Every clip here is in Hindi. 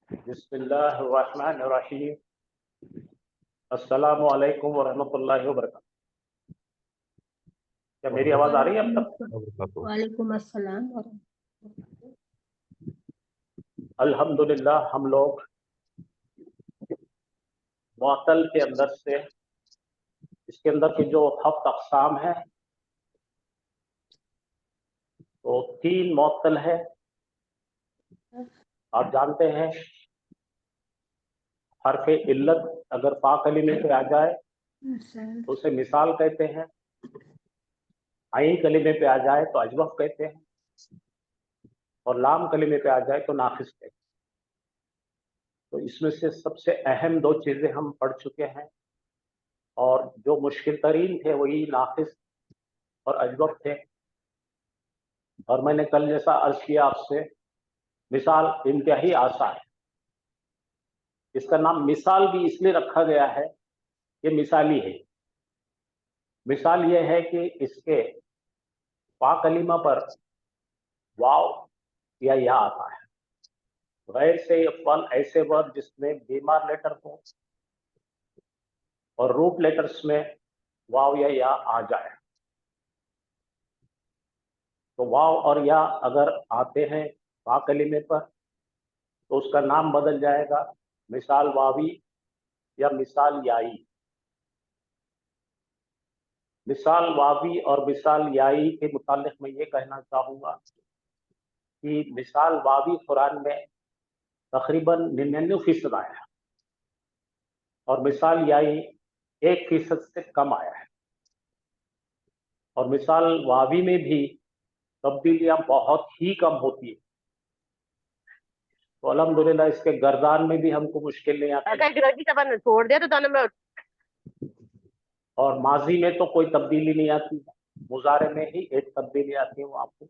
बिस्मिल्लाहिर्रहमानिर्रहीम। अस्सलामु अलैकुम वरहमतुल्लाहि वबरकातुहू। क्या मेरी आवाज आ रही है अब तक? वालेकुम अस्सलाम वरहमतुल्लाह। अल्हम्दुलिल्लाह हम लोग मुअत्तल के अंदर से इसके अंदर की जो हफ्त अक़साम है तो 3 मुअत्तल है। आप जानते हैं हर्फ इल्लत अगर फा कलीमे पे आ जाए तो उसे मिसाल कहते हैं, आइन कलीमे पे आ जाए तो अजवफ कहते हैं और लाम कलीमे पे आ जाए तो नाक़िस कहते हैं। तो इसमें से सबसे अहम 2 चीज़ें हम पढ़ चुके हैं और जो मुश्किल तरीन थे वही नाक़िस और अजवफ थे। और मैंने कल जैसा अर्ज किया आपसे, मिसाल इंतहाई आसान है। इसका नाम मिसाल भी इसलिए रखा गया है, ये मिसाली है। मिसाल ये है कि इसके फा कलीमा पर वाव या आता है। गैर से अफ़्ज़ल ऐसे वर्ड जिसमें बीमार लेटर हो और रूट लेटर्स में वाव या आ जाए। तो वाव और या अगर आते हैं फा कलीमे पर तो उसका नाम बदल जाएगा मिसाल वावी या मिसाल याई। मिसाल वावी और मिसाल याई के मुताल्लिक़ मैं ये कहना चाहूँगा कि मिसाल वावी कुरान में तकरीबन 99% आया है और मिसाल याई 1% से कम आया है। और मिसाल वावी में भी तब्दीलियाँ बहुत ही कम होती है। तो अल्हम्दुलिल्लाह इसके गर्दान में भी हमको मुश्किल नहीं आती छोड़ दिया तो मैं और माजी में तो कोई तब्दीली नहीं आती। मुजारे में ही एक तब्दीली आती है, वो आपको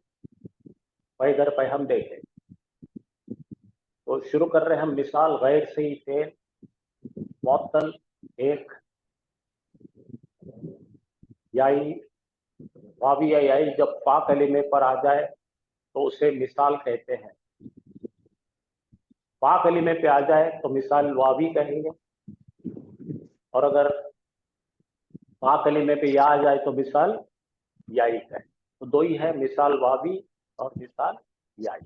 पै दर पै हम देखें। तो शुरू कर रहे हैं हम मिसाल गैर से ही फेल मुअत्तल एक याई वावी या याई जब फा कलीमे पर आ जाए तो उसे मिसाल कहते हैं। फा कलीमे पे आ जाए तो मिसाल वावी कहेंगे और अगर फा कलीमे पे या आ जाए तो मिसाल याई कहें। तो 2 ही है, मिसाल वावी और मिसाल याई।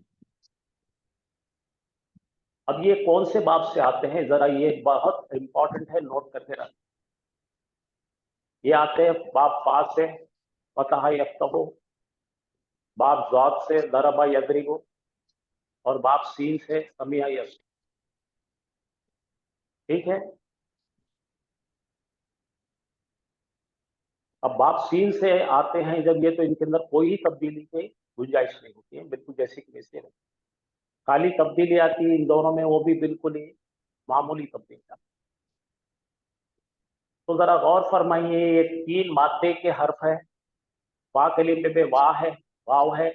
अब ये कौन से बाब से आते हैं, जरा ये बहुत इंपॉर्टेंट है, नोट करके रखें। ये आते हैं बाब फा से फतह यफ्तहु, बाब ज़ाद से दरबा यदरिबु और बाब सीन से समिया यस्मअ। ठीक है। अब बाब सीन से आते हैं जब ये, तो इनके अंदर कोई तब्दीली की गुंजाइश नहीं होती है, बिल्कुल जैसी कि वैसे रहती। खाली तब्दीली आती है इन दोनों में, वो भी बिल्कुल ही मामूली तब्दीली आती। तो जरा गौर फरमाइए, ये 3 मादे के हर्फ है। फा कलीमे पे वाह है, वाव है,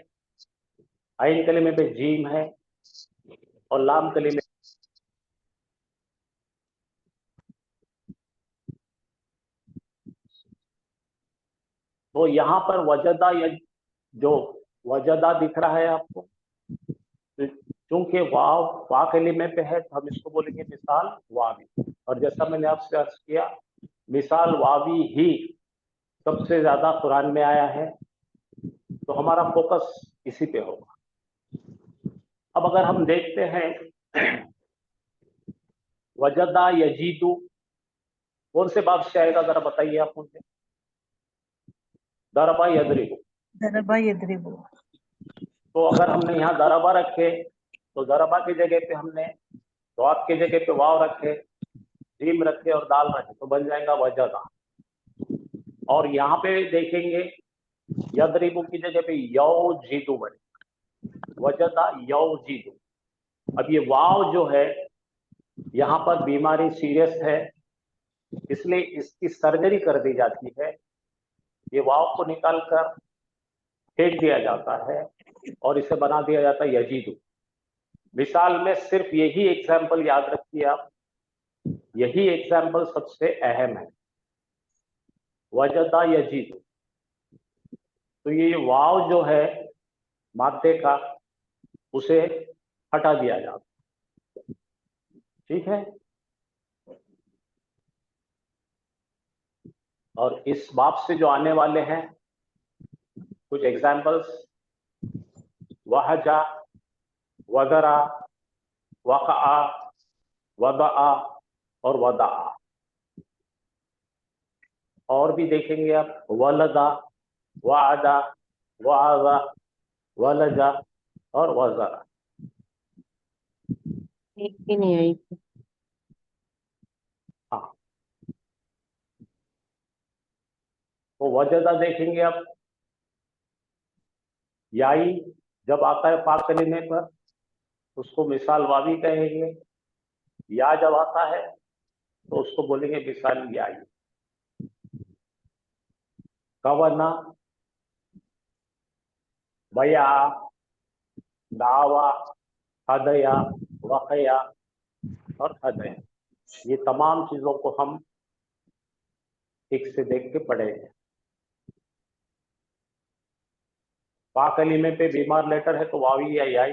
आइन कलीमे पे जीम है और लाम कलीमे। तो यहाँ पर वजदा या जो वजदा दिख रहा है आपको, चूंकि वाव फा कलीमे पे है तो हम इसको बोलेंगे मिसाल वावी। और जैसा मैंने आपसे अर्ज किया, मिसाल वावी ही सबसे ज्यादा कुरान में आया है, तो हमारा फोकस इसी पे होगा। अब अगर हम देखते हैं वजदा यजीदू कौन से बाब से आएगा, जरा बताइए आप मुझे। दरबा यदरिबु। दरबा यदरिबु। तो अगर हमने यहाँ दरबा रखे तो दरबा की जगह पे हमने वाव की जगह पे वाव रखे, जीम रखे और दाल रखे तो बन जाएगा वजदा। और यहाँ पे देखेंगे यदरिबु की जगह पे यौ जीदू बने, वजदा यौ जीदू। अब ये वाव जो है यहाँ पर बीमारी सीरियस है, इसलिए इसकी सर्जरी कर दी जाती है। ये वाव को निकाल कर फेंक दिया जाता है और इसे बना दिया जाता है यजीदू। मिसाल में सिर्फ यही एग्जाम्पल याद रखिए आप, यही एग्जाम्पल सबसे अहम है, वजदा यजीदू। तो ये वाव जो है मादे का, उसे हटा दिया जाता है। ठीक है। और इस बाब से जो आने वाले हैं कुछ एग्जाम्पल्स, वहजा, वदरा, वक़आ, वदआ और वदआ। और भी देखेंगे आप, वलदा, वादा, वाजा, वलजा और वजरा। एक भी नहीं आई थी। हाँ, तो वजदा देखेंगे आप, याई जब आता है पाक कलीमे पर उसको मिसाल वावी कहेंगे, या जब आता है तो उसको बोलेंगे मिसाल याई। कवना, बया, दावा, हदया, वक़या और हदया। ये तमाम चीजों को हम ठीक से देख के पढ़ेंगे। पा कलीमे पे बीमार लेटर है तो वावी या याई।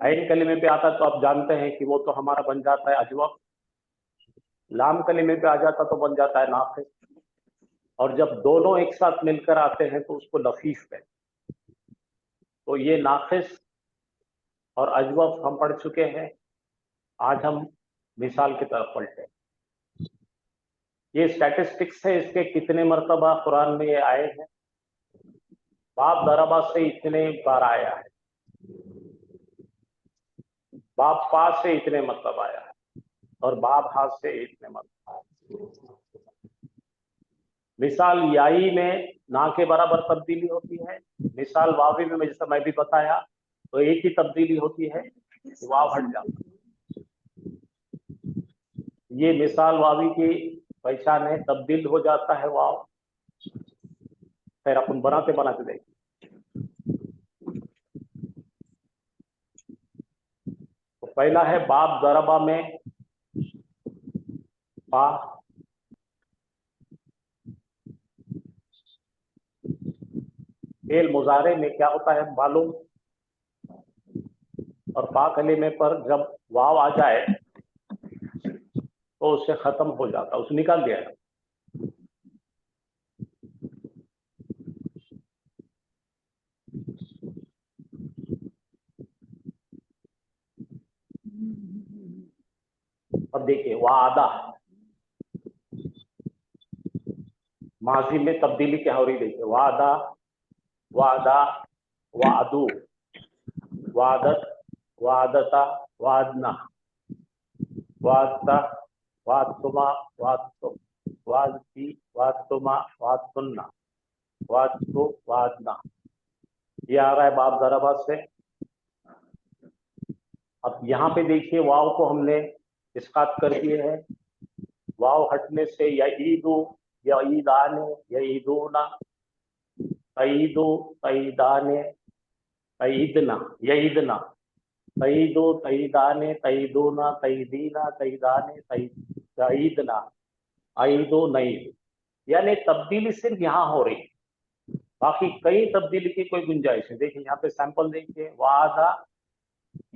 ऐन कलीमे पे आता तो आप जानते हैं कि वो तो हमारा बन जाता है अजवफ। लाम कलीमे पे आ जाता तो बन जाता है नाफिस। और जब दोनों एक साथ मिलकर आते हैं तो उसको लफीफ कहते हैं। तो ये नाफिस और अजवफ हम पढ़ चुके हैं। आज हम मिसाल की तरफ पलटे। ये स्टैटिस्टिक्स है, इसके कितने मरतबा कुरान में ये आए हैं। बाप दरबा से इतने बार आया है, बाप पा से इतने मतलब आया है और बाप हाथ से इतने मतलब आया। मिसाल याई में ना के बराबर तब्दीली होती है। मिसाल वावी में जैसा मैं भी बताया तो एक ही तब्दीली होती है, वाव हट जाता है। ये मिसाल वावी की पहचान है, तब्दील हो जाता है वाव। फिर अपन बनाते बनाते देखें। तो पहला है बाप दरबा में पा, फेल मुजारे में क्या होता है मालूम। और पा कलीमे पर जब वाव आ जाए तो उससे खत्म हो जाता, उसे निकाल दिया जाता। अब देखिए वादा, माजी में तब्दीली क्या हो रही, देखिए वादा, वादा, वादू, वादत, वादता, वादना, वादता, वादतुमा, वादतुम, वादती, वादतुमा, वादतुन्ना, वादतु, वादना। ये आ रहा है बाप दराबाद से। अब यहाँ पे देखिए वाव को हमने इस्कात कर दिए हैं। वाव हटने से या ईदू, या ईदाने, या ईदूना, तईदू, तईदाने, तईदना, यईदना, तईदू, तईदाने, तईदूना, तईदीना, तईदाने, तईदना, आईदो, नईद। यानी तब्दीली सिर्फ यहाँ हो रही है, बाकी कई तब्दीली की कोई गुंजाइश है। देखिए यहाँ पे सैंपल देखिए, वादा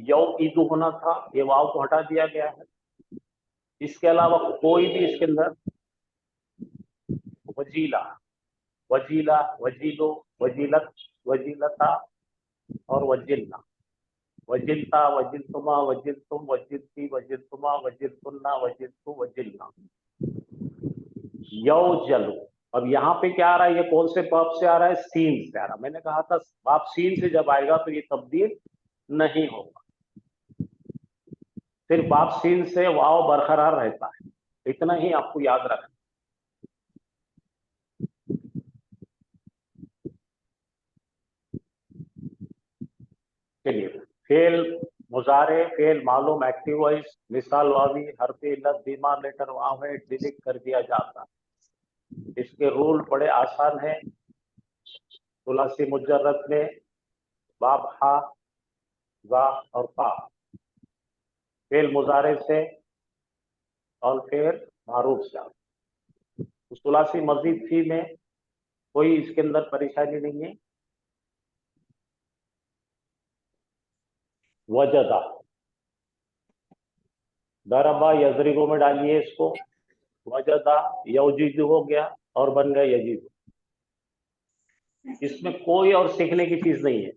यौ ईदू होना था, ये वाव को हटा दिया गया है। इसके अलावा कोई भी इसके अंदर वजीला, वजीला, वजीलो, वजीलत, वजीलता और वजिलना, वजिलता, वजिलतुमा, वजिलतुम, वजिलती, वजिलतुमा, वजिलतुन्ना, वजिलतु, वजिलना, यौ जलू। अब यहाँ पे क्या आ रहा है, ये कौन से बाप से आ रहा है, सीन से आ रहा है। मैंने कहा था बाप सीन से जब आएगा तो ये तब्दील नहीं होगा, सिर्फ बाप सीन से वाव बरकरार रहता है। इतना ही आपको याद रखना। चलिए, फेल मुजारे, फेल मालूम, एक्टिव वॉइस, मिसाल वावी, हरफे इल्लत, बीमार लेटर वाव है, डिलीट कर दिया जाता। इसके रूल बड़े आसान है। सुलासी मुजर्रद में बाब हा, वा और पा, फेल मुजारे से और फिर मारूफ से। तो सुलासी मजीद फी में कोई इसके अंदर परेशानी नहीं है। वजदा, दरबा यजरिबु में डालिए इसको, वजदा यौजिदु हो गया और बन गया यजीदु। इसमें कोई और सीखने की चीज नहीं है।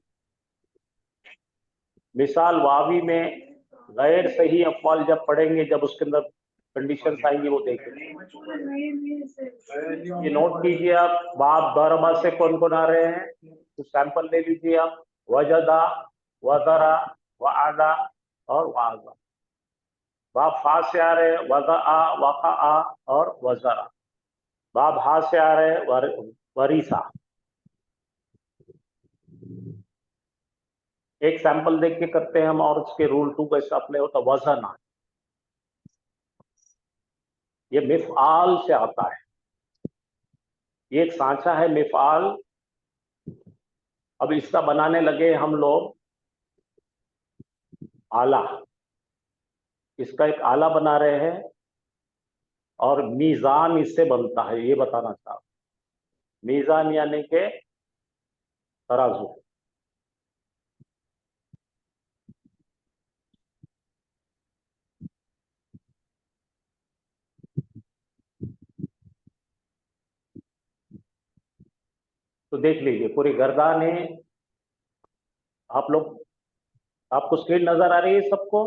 मिसाल वावी में गैर सही अफ़्वाल जब पढ़ेंगे, जब उसके अंदर कंडीशन आएंगी वो देखेंगे। ये नोट कीजिए आप, बाप दरबा से कौन कौन आ रहे हैं, तो सैंपल ले लीजिए आप। वजदा, वजरा, वआदा और वाजा। बाप फा से आ रहे हैं, वज़ा, वक़ा और वज़रा। बाप हा से आ रहे हैं, वरीसा। एक सैंपल देख के करते हैं हम, और उसके रूल 2 कैसे अप्लाई होता है। वज़ना, ये मिफ़आल से आता है, ये एक सांचा है मिफ़आल। अब इसका बनाने लगे हम लोग आला, इसका एक आला बना रहे हैं, और मीज़ान इससे बनता है, ये बताना चाहता हूं। मीज़ान यानी के तराजू। तो देख लीजिए पूरी गर्दान है। आप लोग, आपको स्क्रीन नजर आ रही है सबको?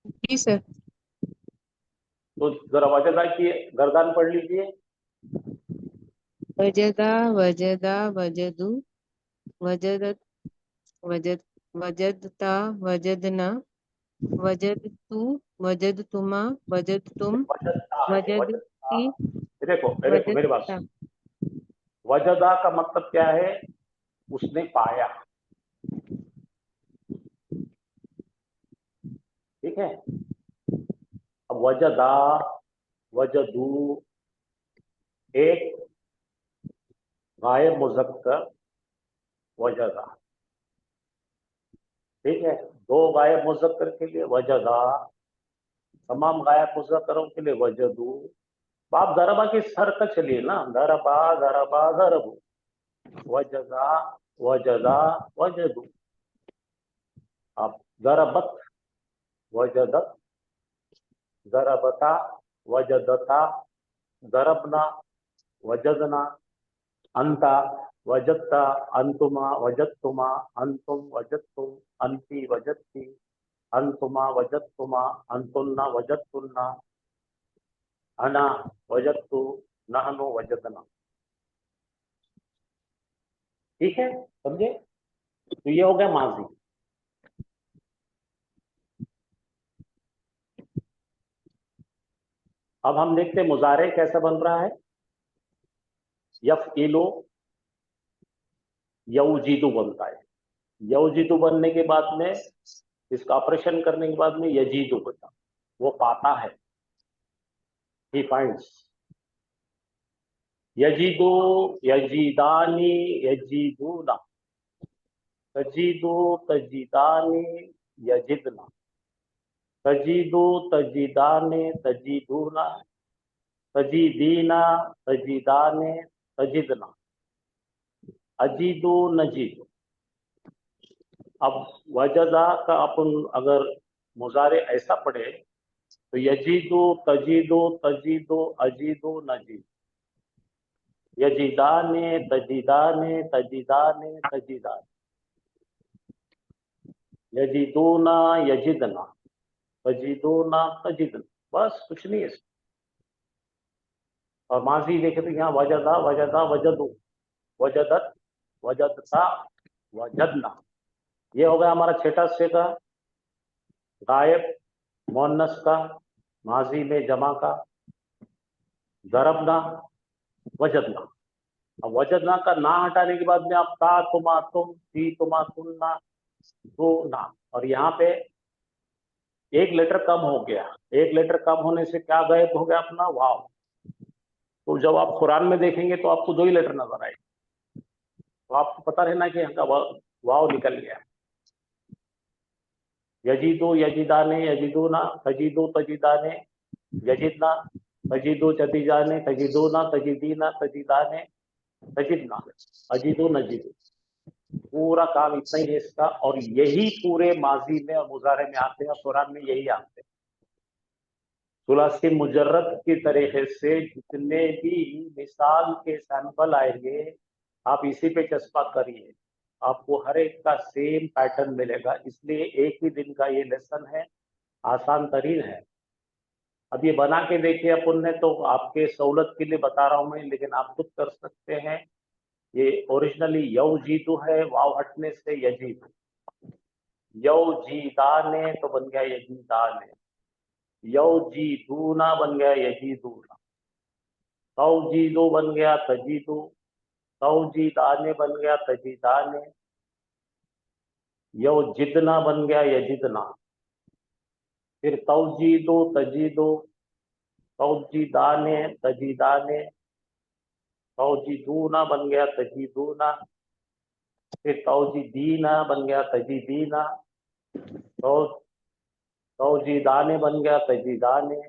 जी सर। तो जरा वजदा की गर्दान पढ़ लीजिए। वजदा, वजदा, वजदू, वजदत, वजद, वजदता, वजदना, वजदतु, वजदतुमा, वजदतुम, वजदा है, वजदा। वजदती, देखो देखो मेरी बात वजदता। सुनो। वजदा का मतलब क्या है? उसने पाया, ठीक है। अब वजदा, वजदू, एक गायब मुज़क्कर वजदा, ठीक है। दो गायब मुज़क्कर के लिए वजदा, तमाम गायब मुज़क्करों के लिए वजदू। बाप दरबा की सर का चलिए ना, दरबा दरबा दरबू, वजदा वजदा वजदू। आप दरबत वजदत, दरबता वजदता, दरबना वजदना, अंता वजदता, अंतुमा वजदतुमा, अंतुम वजदतुम, अंती वजदती, अंतुमा वजदतुमा, अंतुन्ना वजदतुन्ना, अना वजदतु, नहनु वजदना। ठीक है, समझे? तो ये हो गया माजी। अब हम देखते हैं मुजारे कैसा बन रहा है। यफ़इलु यौजीदु बनता है। यौजीदु बनने के बाद में, इसका ऑपरेशन करने के बाद में यजीदु बचा, वो पाता है, ही फाइंड्स। यजीदु, यजीदानी, यजीदूना, तजीदु, तजीदानी, यजिदना, तजीदु, तजीदाने, तजीदूना, तजीदीना, तजीदाने, तजिदना, अजीदु, नजीदु। अब वजदा का अपन अगर मुजारे ऐसा पढ़े तो यजीदु, तजीदु, तजीदु, अजीदु, नजीदु, यजीदाने, तजीदाने, तजीदाने, तजीदाने, यजीदूना, यजिदना, तजीदूना, तजिदना। बस कुछ नहीं है। और माजी देखे तो यहाँ वजदा, वजदा, वजदू, वजदत, वजदता, वजदना। ये हो गया हमारा छठा सेगा, गायब मुअन्नस का, माजी में जमा का, दरबना, वजदना। अब वजदना का ना हटाने के बाद में आप ता तुमा तुम, ती तुमा तुमना, तो ना, और यहाँ पे एक लेटर कम हो गया। एक लेटर कम होने से क्या गायब हो गया अपना? वाव। तो जब आप कुरान में देखेंगे तो आपको 2 ही लेटर नजर आएंगे, तो आपको पता रहना कि यहाँ का वाव निकल गया। यजीदो, यजीदाने, यजीदूना, तजीदो, तजीदाने, यजिदना, तजीदो, तजीदाने, तजीदूना, तजीदीना, तजीदाने, तजिदना, अजीदो, नजीदो। पूरा काम इतना ही है इसका, और यही पूरे माजी में और मुजारे में आते हैं, कुरान में यही आते हैं। सुलासी मुजर्रद की तरीके से जितने भी मिसाल के सैंपल आएंगे, आप इसी पे चस्पा करिए, आपको हर एक का सेम पैटर्न मिलेगा। इसलिए एक ही दिन का ये लेसन है, आसान तरीन है। अब ये बना के देखिए अपन ने, तो आपके सहूलत के लिए बता रहा हूं मैं, लेकिन आप खुद कर सकते हैं। ये ओरिजिनली यौ जीतू है, वाव हटने से यजीतू, यौ जीदाने तो बन गया यजीदाने, यौ जीदूना बन गया यजीदूना, तौ जीदो बन गया तजीदू, तौ जीदाने बन गया तजीदाने, यौ जिदना बन गया यजिदना, फिर तौ जीदो तजीदो, तौ जीदाने तजीदाने, तौ जीदूना बन गया तजीदूना, फिर तौ जीदीना बन गया तजीदीना, तौ तौ जीदाने बन गया तजीदाने,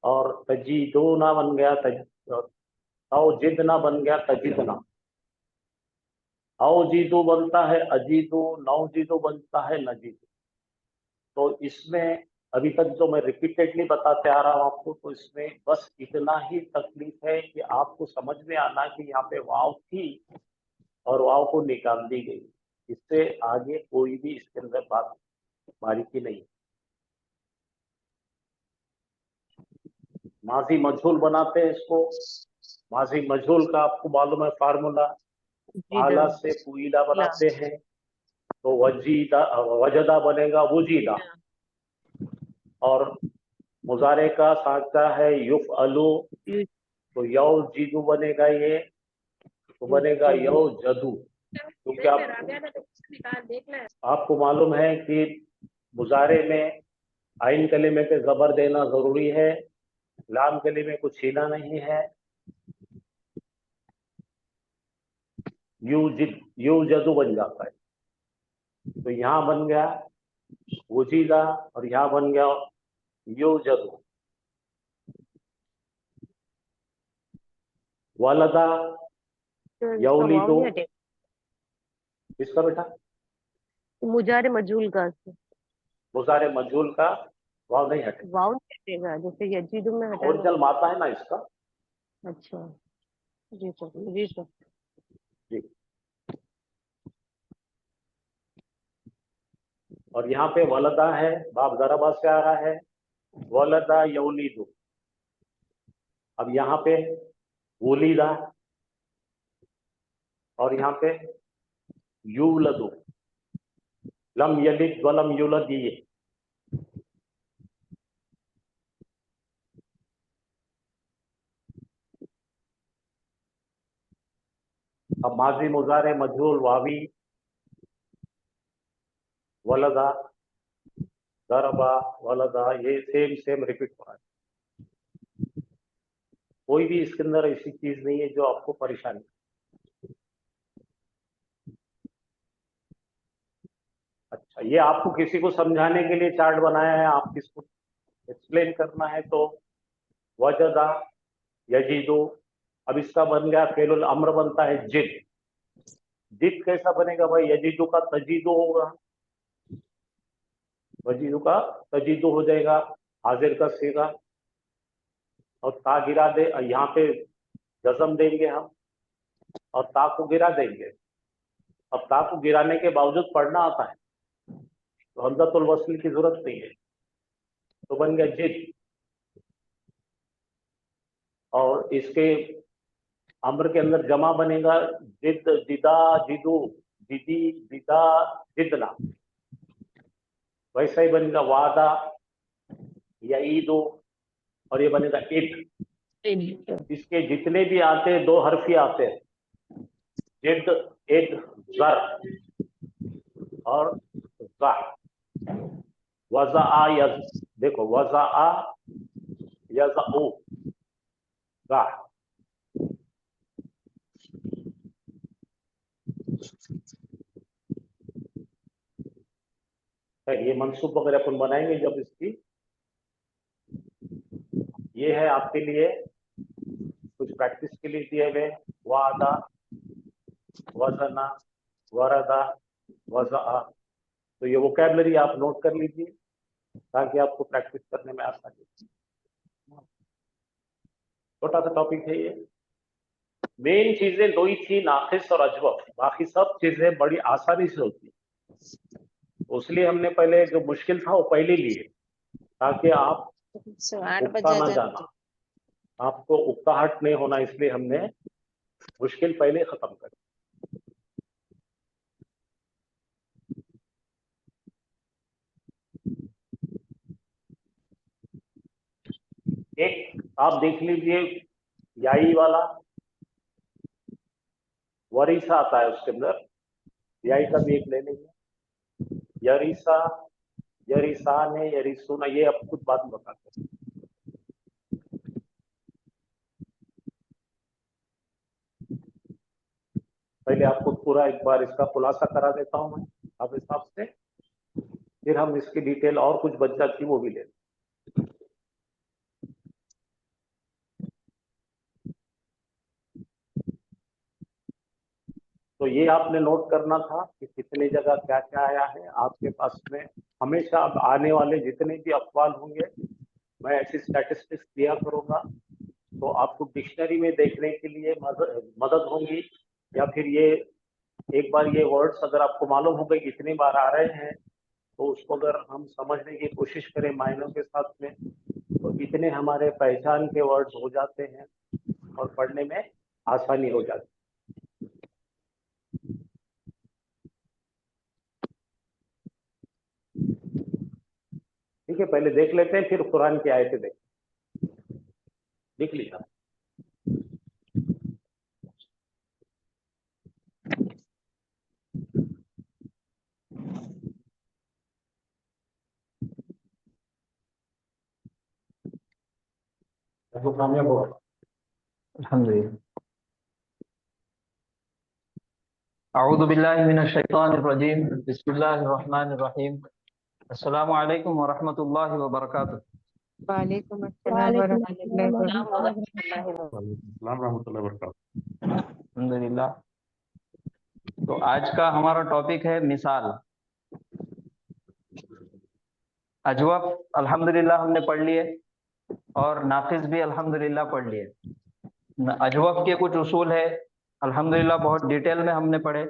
और तजीदोना बन गया तौ जिदना बन गया तजिदना। औजीदो बनता है अजीदो, नौजीदो बनता है नजीदो। तो इसमें अभी तक जो मैं रिपीटेडली बताते आ रहा हूँ आपको, तो इसमें बस इतना ही तकलीफ है कि आपको समझ में आना कि यहाँ पे वाव थी और वाव को निकाल दी गई। इससे आगे कोई भी इसके अंदर बात बारीकी नहीं। माजी मजहूल बनाते हैं इसको। माजी मजहूल का आपको मालूम है फार्मूला, आला से पुईला बनाते हैं, तो वजीदा वजदा बनेगा वजीदा, और मुजारे का साचा है युफ अलू, तो यौ जीदू बनेगा, ये तो बनेगा यौ जदू। क्योंकि आपको मालूम है कि मुजारे में आइन कलीमे पे जबर देना जरूरी है, लाम कलीमे को छीना नहीं है। यू जदू बन जाता है, तो यहाँ बन गया वजीदा और यहाँ बन गया यू जदू। वलदा यौलीदो, इसका बेटा मुजारे मजूल का मुजारे मजहूल का वाव नहीं हटे, वाव नहीं हटेगा, जैसे यजीदु में हटा। ओरिजिनल माता है ना इसका। अच्छा जी सर, जी सर। जी, और यहाँ पे वलदा है, बाप जराबा से आ रहा है, वलदा यौलीदु। अब यहाँ पे वलीदा, और यहाँ पे यूलदु, लम यलिद वलम यूलद, ये अब माजी मुजारे मजहूल वावी वलदा दरबा वलदा, ये सेम रिपीट हो रहा है। कोई भी इसके अंदर ऐसी चीज नहीं है जो आपको परेशानी। अच्छा, ये आपको किसी को समझाने के लिए चार्ट बनाया है, आप किसको एक्सप्लेन करना है, तो वजदा यजीदो। अब इसका बन गया फेलुल अम्र, बनता है जिद। जिद कैसा बनेगा भाई, यजीदो का तजीदो होगा, वजीदो का तजीदो हो जाएगा, हाजिर का सीगा, और ता गिरा दे, यहाँ पे जज्म देंगे हम और ता को गिरा देंगे। अब ता को गिराने के बावजूद पढ़ना आता है, तो हमजतुल वस्ल की जरूरत नहीं है, तो बन गया जिद। और इसके अम्र के अंदर जमा बनेगा जिद, जिदा, जिदू, जिदी, जिदा, जिदना। वैसा ही बनेगा वादा या ईदो, और ये बनेगा इद। इसके जितने भी आते हैं दो हर्फी आते हैं, जिद, इद, जर और जा। वज़ा यज़, देखो वज़ा यज़ऊ, जा। ये मंसूब वगैरह अपन बनाएंगे जब इसकी। ये है आपके लिए कुछ प्रैक्टिस के लिए दिए हुए वादा, वजना, वरदा, वज़अ। तो ये वोकैबुलरी आप नोट कर लीजिए ताकि आपको प्रैक्टिस करने में आसानी हो। छोटा सा टॉपिक है ये। मेन चीजें दो ही थी, नाकिस और अजवफ, बाकी सब चीजें बड़ी आसानी से होती है। इसलिए हमने पहले जो मुश्किल था वो पहले लिए ताकि आप 8 उगता बजे आ ना जाते जाना, आपको उकताहट नहीं होना, इसलिए हमने मुश्किल पहले खत्म कर। एक आप देख लीजिए, याई वाला वरीसा आता है, उसके अंदर याई का भी एक ले लेंगे। यरीसा, यरीसान है, यरीसुना, ये अब कुछ बात बताते हैं। पहले आपको पूरा एक बार इसका खुलासा करा देता हूं मैं आप हिसाब से, फिर हम इसकी डिटेल और कुछ बच जाती वो भी ले लें। तो ये आपने नोट करना था कि कितनी जगह क्या क्या आया है आपके पास में। हमेशा अब आने वाले जितने भी अफवाल होंगे मैं ऐसी स्टैटिस्टिक्स दिया करूंगा, तो आपको डिक्शनरी में देखने के लिए मदद होंगी, या फिर ये एक बार ये वर्ड्स अगर आपको मालूम हो गए कितनी बार आ रहे हैं, तो उसको अगर हम समझने की कोशिश करें मायनों के साथ में, तो इतने हमारे पहचान के वर्ड्स हो जाते हैं और पढ़ने में आसानी हो जाती है। ठीक है, पहले देख लेते हैं, फिर कुरान की आयतें देख लीजिए। तो कामयाब होगा अल्हम्दुलिल्लाह। अऊज़ु बिल्लाहि मिनश शैतानिर रजीम। बिस्मिल्लाहिर रहमानिर रहीम। अस्सलामु अलैकुम व रहमतुल्लाहि व बरकातुहू। वालेकुम अस्सलाम व रहमतुल्लाहि व बरकातुहू। अल्हम्दुलिल्लाह। तो आज का हमारा टॉपिक है मिसाल। अजवफ अल्हम्दुलिल्लाह हमने पढ़ लिए और नाकिस भी अल्हम्दुलिल्लाह पढ़ लिए। अजवफ के कुछ उसूल है अल्हम्दुलिल्लाह बहुत डिटेल में हमने पढ़े,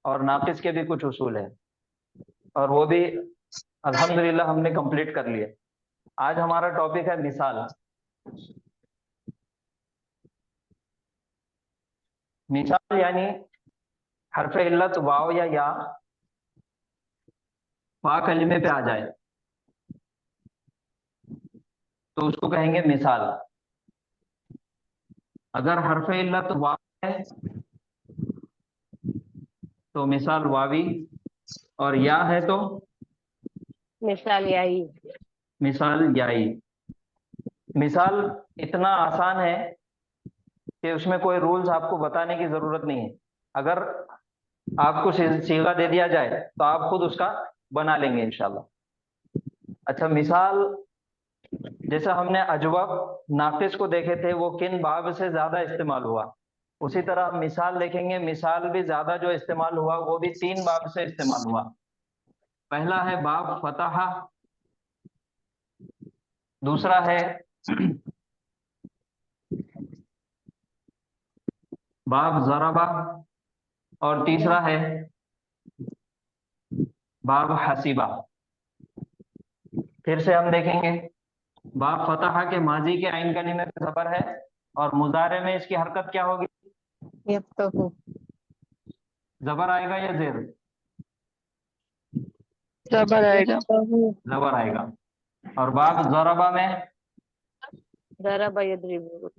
और नाकिस के भी कुछ उसूल है और वो भी अल्हम्दुलिल्लाह हमने कंप्लीट कर लिए। आज हमारा टॉपिक है मिसाल। मिसाल यानी हरफ इल्लत वाव या फा कलिमे पे आ जाए तो उसको कहेंगे मिसाल। अगर हरफ इल्लत वाव है तो मिसाल वावी, और या है तो मिसाल यही। मिसाल याई। मिसाल इतना आसान है कि उसमें कोई रूल्स आपको बताने की जरूरत नहीं है। अगर आपको सीगा दे दिया जाए तो आप खुद उसका बना लेंगे इंशाल्लाह। अच्छा, मिसाल जैसा हमने अजवब नाकिस को देखे थे वो किन बाब से ज्यादा इस्तेमाल हुआ, उसी तरह हम मिसाल देखेंगे। मिसाल भी ज्यादा जो इस्तेमाल हुआ वो भी 3 बाब से इस्तेमाल हुआ। पहला है बाब फतहा, दूसरा है बाब ज़रबा, और तीसरा है बाब हसीबा। फिर से हम देखेंगे, बाब फतहा के माजी के आइन कलीमे पे ज़बर है और मुजारे में इसकी हरकत क्या होगी? यफ्तहु। ज़बर आएगा या जेर? जबर आएगा। ज़बर आएगा। और बाब ज़रबा में जरा यदरिबु।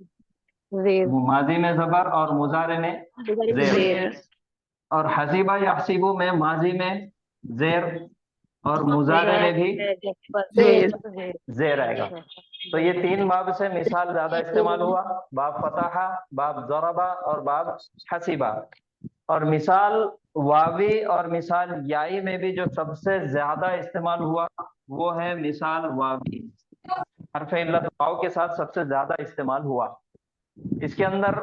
ज़ेर। माजी में ज़बर और मुजारे में जेर। ज़ेर। और हसीबा या हसीबु में माजी में जेर और मुजारे में भी ज़ेर। जेर आएगा। तो ये 3 बाब से मिसाल ज्यादा इस्तेमाल हुआ, बाब फतहा, बाब ज़रबा और बाब हसीबा। और मिसाल वावी और मिसाल याई में भी जो सबसे ज्यादा इस्तेमाल हुआ वो है मिसाल वावी। हरफ इल्लत वाव के साथ सबसे ज्यादा इस्तेमाल हुआ। इसके अंदर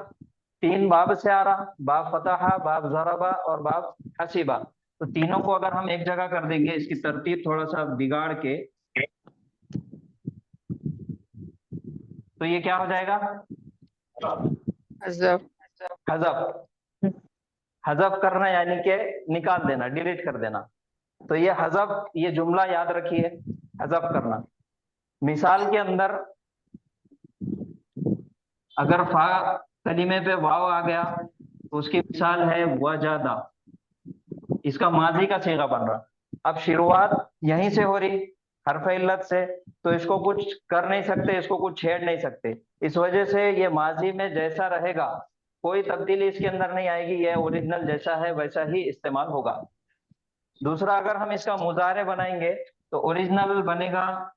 तीन बाब से आ रहा, बाब फतहा, बाब ज़रबा और बाब हसीबा। तो तीनों को अगर हम एक जगह कर देंगे, इसकी तरतीब थोड़ा सा बिगाड़ के, तो ये क्या हो जाएगा? हज़फ हज़फ। हज़फ करना यानी कि निकाल देना, डिलीट कर देना। तो ये हज़फ, ये जुमला याद रखिए, हज़फ करना। मिसाल के अंदर अगर फा कलीमे पे वाव आ गया तो उसकी मिसाल है वजादा, इसका माजी का सीगा बन रहा। अब शुरुआत यहीं से हो रही, हरफ इल्लत से, तो इसको कुछ कर नहीं सकते, इसको कुछ छेड़ नहीं सकते। इस वजह से ये माजी में जैसा रहेगा, कोई तब्दीली इसके अंदर नहीं आएगी, ये ओरिजिनल जैसा है वैसा ही इस्तेमाल होगा। दूसरा, अगर हम इसका मुजारे बनाएंगे तो ओरिजिनल बनेगा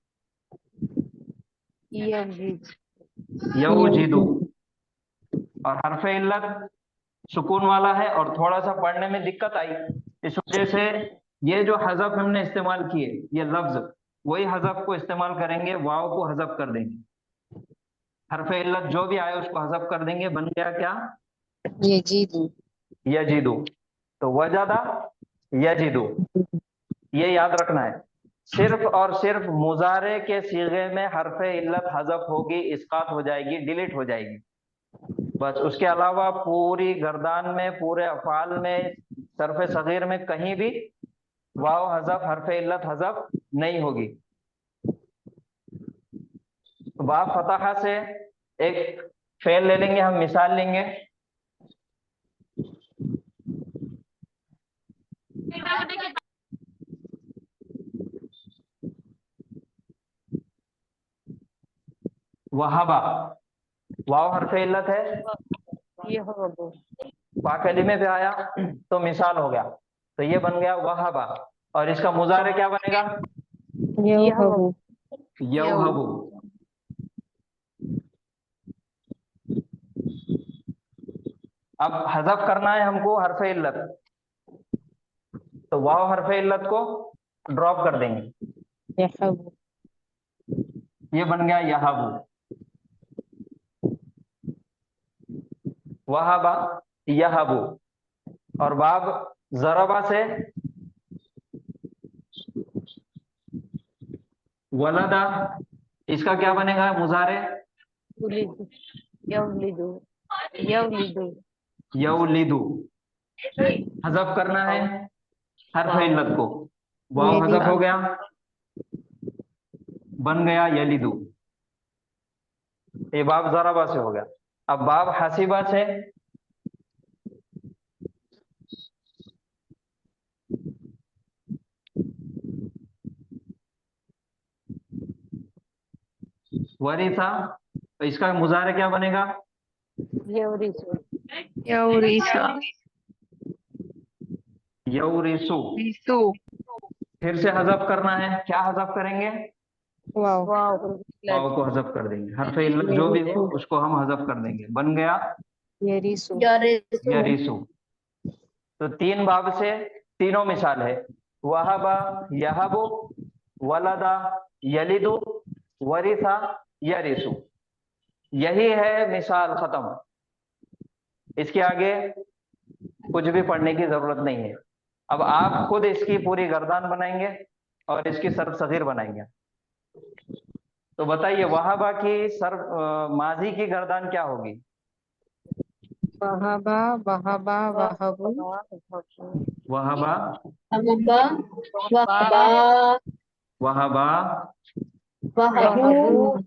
यऊजिदु, और हरफ इल्लत सुकून वाला है और थोड़ा सा पढ़ने में दिक्कत आई, इस वजह से ये जो हज़फ हमने इस्तेमाल किए, ये लफ्ज, वही हज़फ को इस्तेमाल करेंगे, वाव को हज़फ कर देंगे, हरफ इल्लत जो भी आए उसको हज़फ कर देंगे, बन गया क्या? यजीदु। यजीदु। तो वजदा यजीदु, ये याद रखना है। सिर्फ और सिर्फ मुजारे के सीगे में हरफ इल्लत हज़फ होगी, इस्कात हो जाएगी, डिलीट हो जाएगी, बस। उसके अलावा पूरी गर्दान में, पूरे अफाल में, सरफ सगीर में कहीं भी वाव हज़फ, हरफ इल्लत हज़फ नहीं होगी। तो बाब फतहा से एक फेल ले लेंगे, हम मिसाल लेंगे। वहाबा, वाव हरफ इल्लत है, बा कलीमे पे आया तो मिसाल हो गया, तो ये बन गया वहाबा। और इसका मुजारे क्या बनेगा? यवहबु। यवहबु। अब हज़फ करना है हमको हरफ इल्लत, तो वाव हरफ इल्लत को ड्रॉप कर देंगे, यहबु। ये बन गया यहाबु। वहाबा यहाबु। और बाब ज़रबा से वलदा, इसका क्या बनेगा मुजारे? यवलिदु। यवलिदु। यौलिदु। हज़फ करना है हरफ इल्लत को, वाव हज़फ हो गया, बन गया यलिदु। ये बाब ज़रबा से हो गया। अब बाब हसीबा से वरीसा, तो इसका मुजारे क्या बनेगा? यवरिसु। यौरीसा। यौरिसु। रिसु। फिर से हज़फ करना है, क्या हज़फ करेंगे? वाव। वाव को हज़फ कर देंगे, हरफ इल्लत जो भी हो उसको हम हज़फ कर देंगे, बन गया यरिसु। यरिसु। तो तीन बाब से तीनों मिसाल है, वहबा यहबु, वलदा यलिदु, वरिसा यरिसु। यही है मिसाल, खत्म। इसके आगे कुछ भी पढ़ने की जरूरत नहीं है। अब आप खुद इसकी पूरी गर्दान बनाएंगे और इसकी सर्फ सगीर बनाएंगे। तो बताइए वहाबा की सर्फ माजी की गर्दान क्या होगी? वहबा वहबा वहबु। वहबा वहबा वहबा वहबू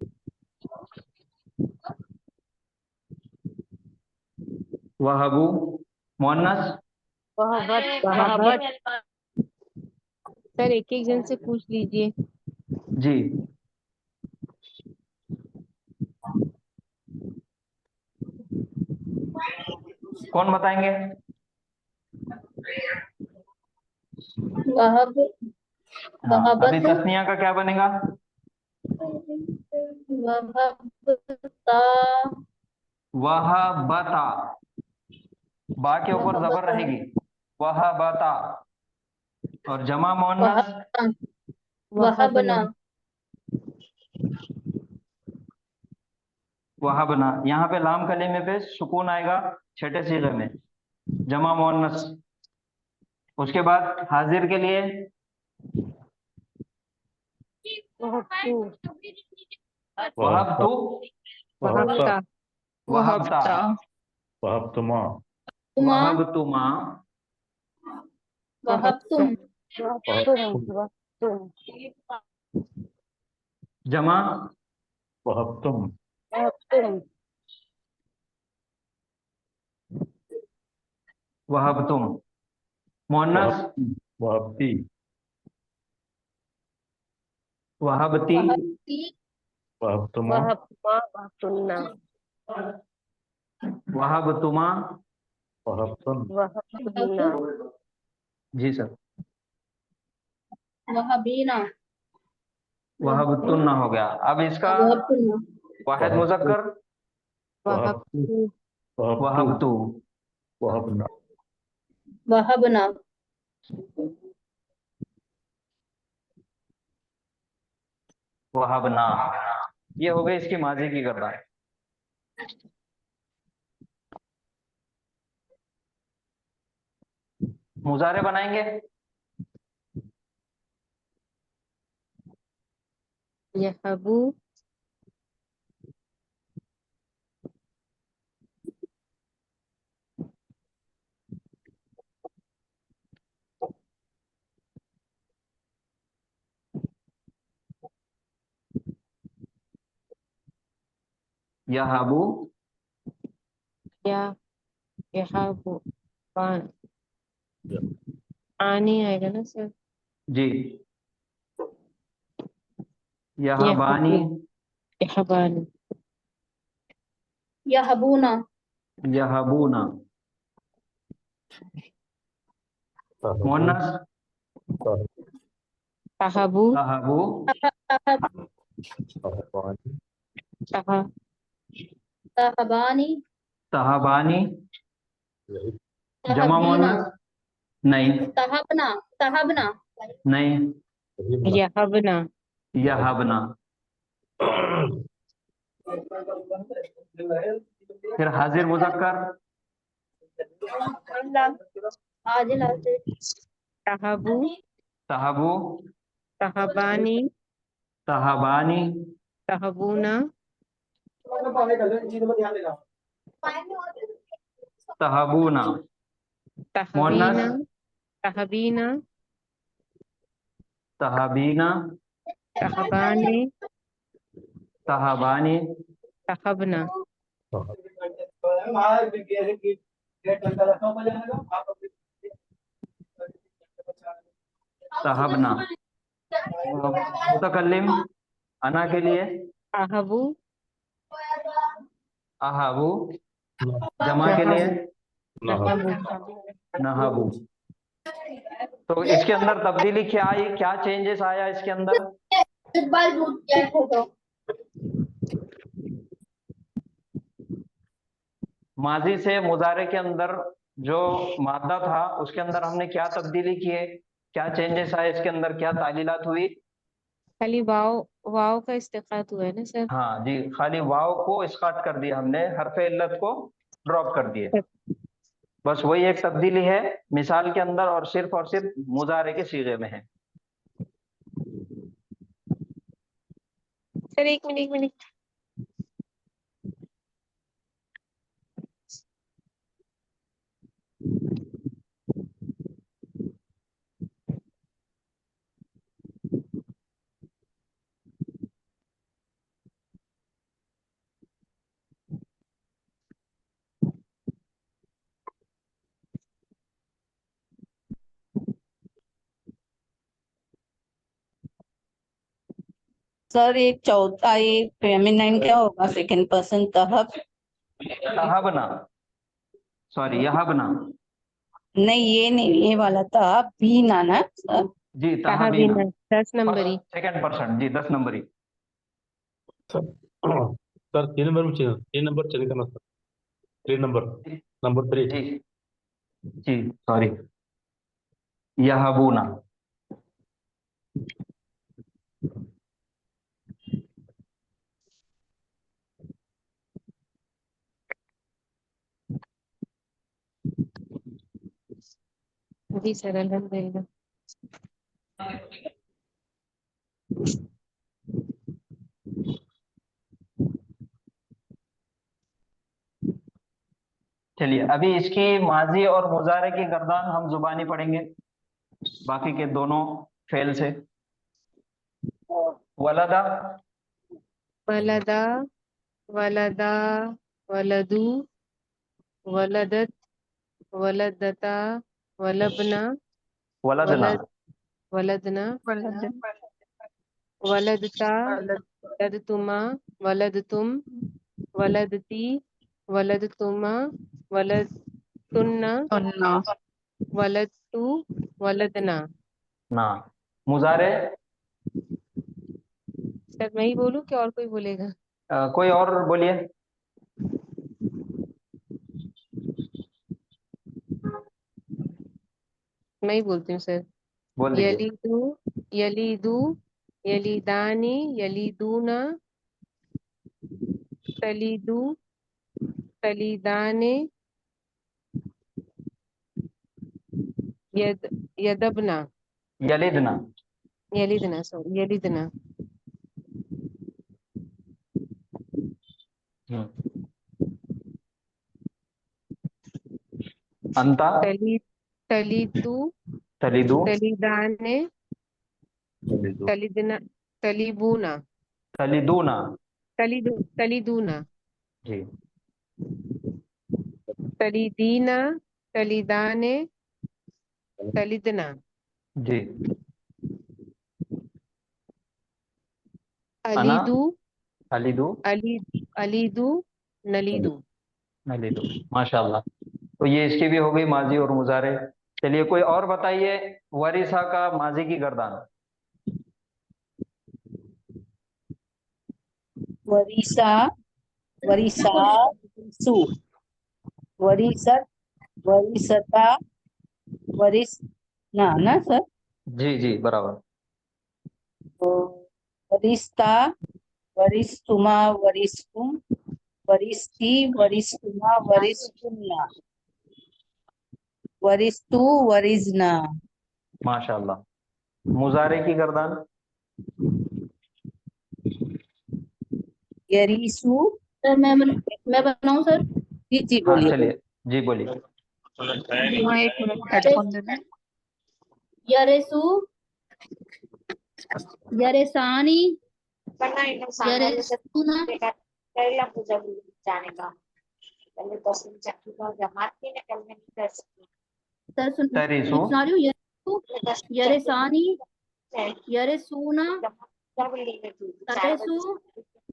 वहबु। मुअन्नस वहबत। सर एक एक जन से पूछ लीजिए। जी। कौन बताएंगे? वहब हाँ, अभी तस्निया का क्या बनेगा? वहबता वहबता, बा के ऊपर जबर रहेगी, वहबता। और जमा मुअन्नस वहबना वहबना। यहाँ पे लाम कलीमे पे सुकून आएगा, छठे सीगे में, जमा मुअन्नस। उसके बाद हाजिर के लिए वहब्तु वहबतु, वहब्ता वहबता, वहब्तुमा तुमा वहबतुमा, वहबतुम वहब्तुम जमा वहब्तुम वहब्तुम वहबतुम, मुअन्नस वहब्ती वहबती, वहबती वहब्तुमा वहब्तुमा वहबतुमा। वहब्तुन वहब्तुन्ना जी सर। वहबीना वहबतुन्ना हो गया। अब इसका वहबतुन्ना वाहिद मुज़क्कर वहब्तु वहब्तु वहबतु, वहबना वहबना वहबना। ये हो गई इसकी माजी की गर्दान। मुजारे बनाएंगे। यहबु यहबु, या यहबु आनी आएगा ना सर। जी। यहबानी, यहबानी यहबूना यहबूना, मुअन्नस तहबु तहबु, वहबानी तह तहबानी तहबानी, जमा तहबीना मुअन्नस नहीं, तहबना तहबना नहीं, यहबना यहबना। फिर हाजिर मुज़क्कर आजिल आजिल तहबु तहबु, तहबानी तहबानी, तहबुना तहबूना, तहबीना मुअन्नस तहबीना तहबीना, तहबाने तहबानी, तहबना तहबना। मुतकल्लिम अना के लिए अहबु अहाबू, जमा के लिए नहबु नहाबू। तो इसके अंदर तब्दीली क्या आई, क्या चेंजेस आया इसके अंदर? इकबाल दूध क्या फोटो माजी से मुजारे के अंदर जो मादा था उसके अंदर हमने क्या तब्दीली की है, क्या चेंजेस आए इसके अंदर, क्या तालीलात हुई? खाली वाव वाव का इस्तेकात हुआ है ना सर। हाँ जी, खाली वाव को इस्कात कर दिया हमने, हरफे इल्लत को ड्रॉप कर दिए। बस वही एक तब्दीली है मिसाल के अंदर और सिर्फ मुजारे के सीगे में है। सर एक मिनट सर एक चौथा ये फेमिनाइन क्या होगा सेकंड पर्सन तहब? तहबना, सॉरी यहबना। नहीं ये नहीं, ये वाला तहब भी ना ना सर। जी तहबीना, तहबीना 10 नंबरी सेकंड पर्सन जी, 10 नंबरी। सर 3 नंबर में चाहिए, 3 नंबर चलेगा ना सर? 3 नंबर, नंबर 3 जी जी सॉरी, यहबूना। जी सर अल्हम्दुलिल्लाह। चलिए अभी इसकी माजी और मुजारे की गर्दान हम जुबानी पढ़ेंगे, बाकी के दोनों फेल से। वलदा, वलदा, वलदा, वलदू, वलदत, वलदता, वलबना, वलदना, वलद, वलदना, वलदता, वलदतुमा, वलदतुम, वलदती, वलदतुमा, वलदतुन्ना, वलदतु, वलदना। ना। मुजारे, सर मैं ही बोलूं कि और कोई बोलेगा? कोई और बोलिए। मैं ही बोलती हूँ सर। बोल दीजिए। यलीदु, यलीदु, यलीदानी, यलीदूना, तलीदु, तलीदाने, यद, यदबना, यलिदना, यलिदना, सॉरी यलिदना, अंता, तली, तलीदु, तलिदु, तलीदाने, तलिदु, तलीदना, तलीबूना, तलिदूना। तलीदूना, जी। तलीदीना, तलीदाने, तलीदना, जी। अना, अलीदू, अलिदु, अलीदू, नलीदू। नलिदु। माशाल्लाह। तो ये इसकी भी हो गई माजी और मुजारे। चलिए कोई और बताइए वरिसा का माजी की गर्दान। वरिसा, वरिसा, सु, वरिसत, वरिसता, वरिस ना सर। जी जी बराबर। तो वरिस्ता, वरिस्तुमा, वरिस्तुम, वरिस्ती, वरिस्तुमा, वरिस्तुन्ना, वरिस्तु, वरिजना। माशाल्लाह। मुजारे की गर्दान। यरीसु। सर मैं बनाऊं सर? जी हाँ बोलिए। चलिए, जी बोलिए। एक मिनट हेडफोन दे दे। यरेसु, यरेसानी, यरेसुना, पहला पूजा जाने का पहले 10 दिन चक्की का जमात थी ना, कल मैं नहीं कर सकती। सर तरिसु, सुना रही हूँ। यरेसु, यरेसानी, यरेसुना, तरेसु,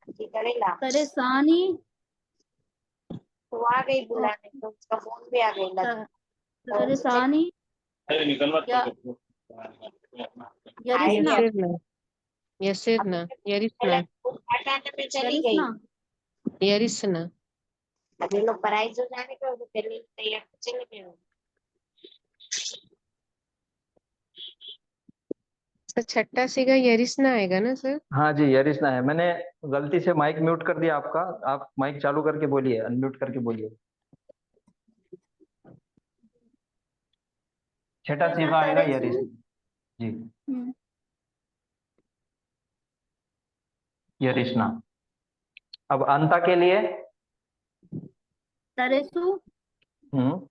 करेला तरेसानी, तो आ गई बुलाने, तो उसका फोन भी आ गई। तरेसानी, यरिसना, यसिरना, यसिरना, यरिसना, हटाने में चली गई। यरिसना। यरिसना। अब ये लोग पढ़ाई जो जाने का वो पहले तैयार चले गए। सर छठा सीगा यरिसना आएगा ना सर? हाँ जी यरिसना है। मैंने गलती से माइक म्यूट कर दिया आपका, आप माइक चालू करके बोलिए, अनम्यूट करके बोलिए। छठा सीगा आएगा यरिसना। जी यरिसना। अब अंता के लिए तरेसु, हम्म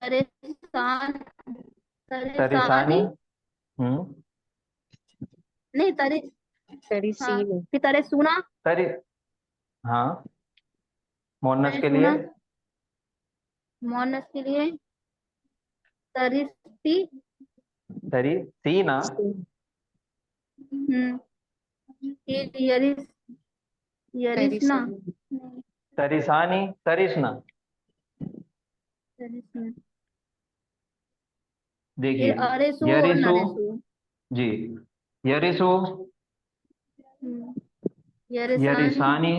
तरेसान, तरिसानी, तरेसानी, हम्म नहीं तरे, हाँ तरिसीन, फिर तरेसुना, तरि, हाँ मोनस के लिए तरेसुना, मोनस के लिए तरिस्ती, तरिसीना, फिर यरिसना, तरिसन, तरिसानी, तरिसना। तरिसना, देखिए फिर अरेसु और यरिसु, नरेसु, जी यरिसु, यरिसानी, यरिसानी,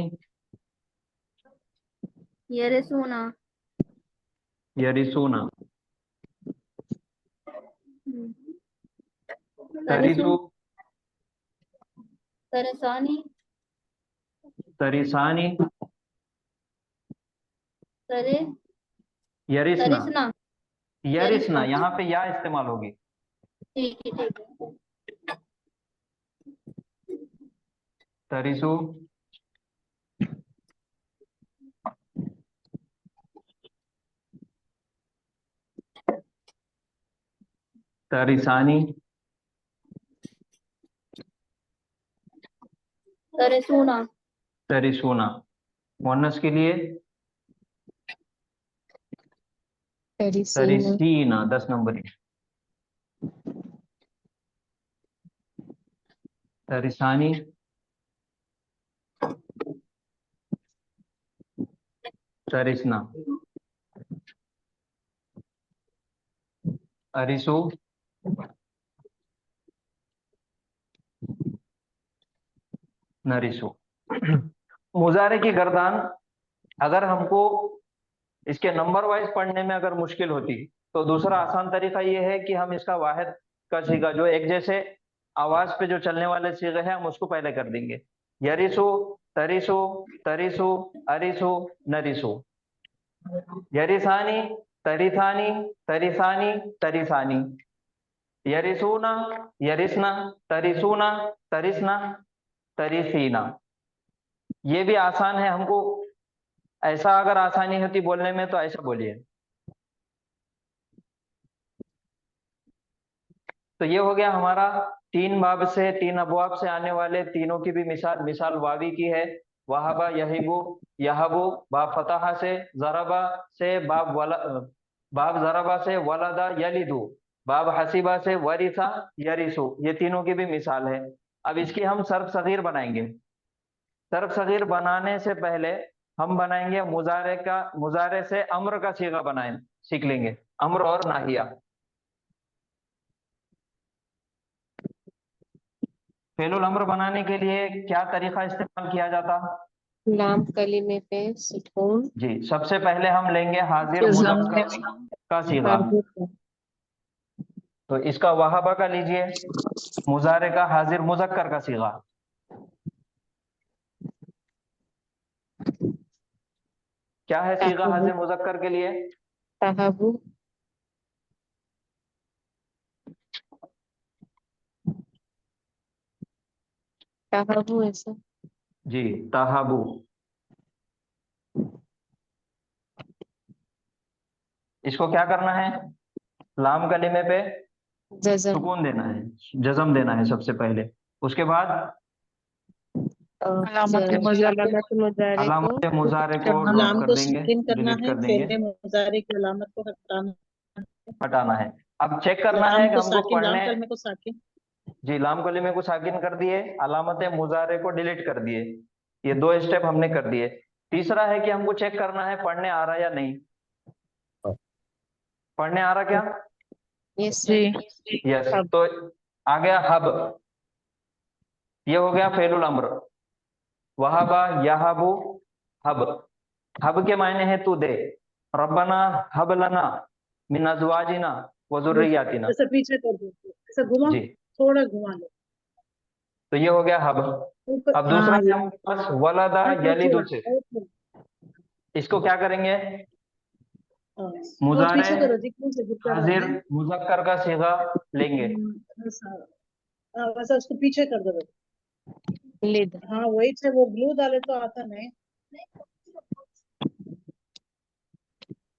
यरिसुना, यरिसुना, तरिसु, तरिसु, तरेसानी, तरिसानी, तरे, यरिसना, तरिसना, यरिसना, यहाँ पे या इस्तेमाल होगी। ठीक है ठीक है। तरिसु, तरिसानी, तरिसूना, तरिसूना। मोनस के लिए तरिसीना 10 नंबर की। तरिसानी, तरिसना, अरिसु, नरिसु। मुजारे की गर्दान अगर हमको इसके नंबर वाइज पढ़ने में अगर मुश्किल होती तो दूसरा आसान तरीका ये है कि हम इसका वाहिद का सीगा जो एक जैसे आवाज पे जो चलने वाले सीगे हैं हम उसको पहले कर देंगे। यरिसु, तरिसु, तरिसु, अरिसु, नरिसु। यरिसानी, तरिसानी, तरिसानी, तरिसानी। यरिसूना, यरिसना, तरिसूना, तरिसना, तरिसीना। ये भी आसान है। हमको ऐसा अगर आसानी होती बोलने में तो ऐसा बोलिए। तो ये हो गया हमारा 3 बाब से 3 अबवाब से आने वाले तीनों की भी मिसाल वावी की है। वहाबा, यहिबु, यहबु। बाब फतहा से, जरबा से, बाब जरबा से वलदा यलिदु। बाब हसीबा से वरिसा यरिसु। ये तीनों की भी मिसाल है। अब इसकी हम सर्फ सगीर बनाएंगे। सर्फ सगीर बनाने से पहले हम बनाएंगे मुजारे से अम्र का सीगा बनाए सीख लेंगे, अम्र और नाहिया। फेलुल अम्र बनाने के लिए क्या तरीका इस्तेमाल किया जाता? लाम कलीमे पे सुकून। जी, सबसे पहले हम लेंगे हाजिर मुज़क्कर का सीगा। तो इसका वहाबा का लीजिए, मुजारे का हाजिर मुज़क्कर का सीगा। क्या है सीगा हाजिर मुज़क्कर के लिए? तहबु, तहबु ऐसा। जी, तहाबु। इसको क्या करना है? लाम कलीमे पे जज़म, सुकून देना है, जज़म देना है सबसे पहले। उसके बाद अलामत मुजारे को अलामत मुजारे को ड्रॉप लाम कर को देंगे, साकिन करना डिलीट है, कर देंगे, फेले मुजारे की अलामत को हटाना है। अब चेक करना है लाम कि को हमको साकिन, लाम पढ़ने। कलमे को साकिन। जी, लाम कलीमे को साकिन कर दिए, अलामत मुजारे को डिलीट कर दिए। ये 2 स्टेप हमने कर दिए। तीसरा है कि हमको चेक करना है पढ़ने आ रहा या नहीं। पढ़ने आ रहा क्या? Yes yes. तो आ गया हब। ये हो गया फेलुल अम्र। वहाबा, यहाबु, हब। हब के मायने है तू दे। रब्बना हब लना मिन अज़वाजिना व ज़ुर्रिय्यातिना। ऐसे पीछे कर दो, ऐसे घुमा, जी, थोड़ा घुमा लो तो ये हो गया हब। ऊपर। अब दूसरा हाँ, है हमारे पास वलदा और यलिदु थोड़ा, से। और थोड़ा। इसको क्या करेंगे? हाँ, और मुजारे पीछे करो, जितने से जितना रहा हाजिर है। मुज़क्कर का सीगा लेंगे। वैसा, हाँ, वैसा उसको पीछे कर दो। लिद, हाँ वही से, वो ग्लू डाले तो आता नहीं।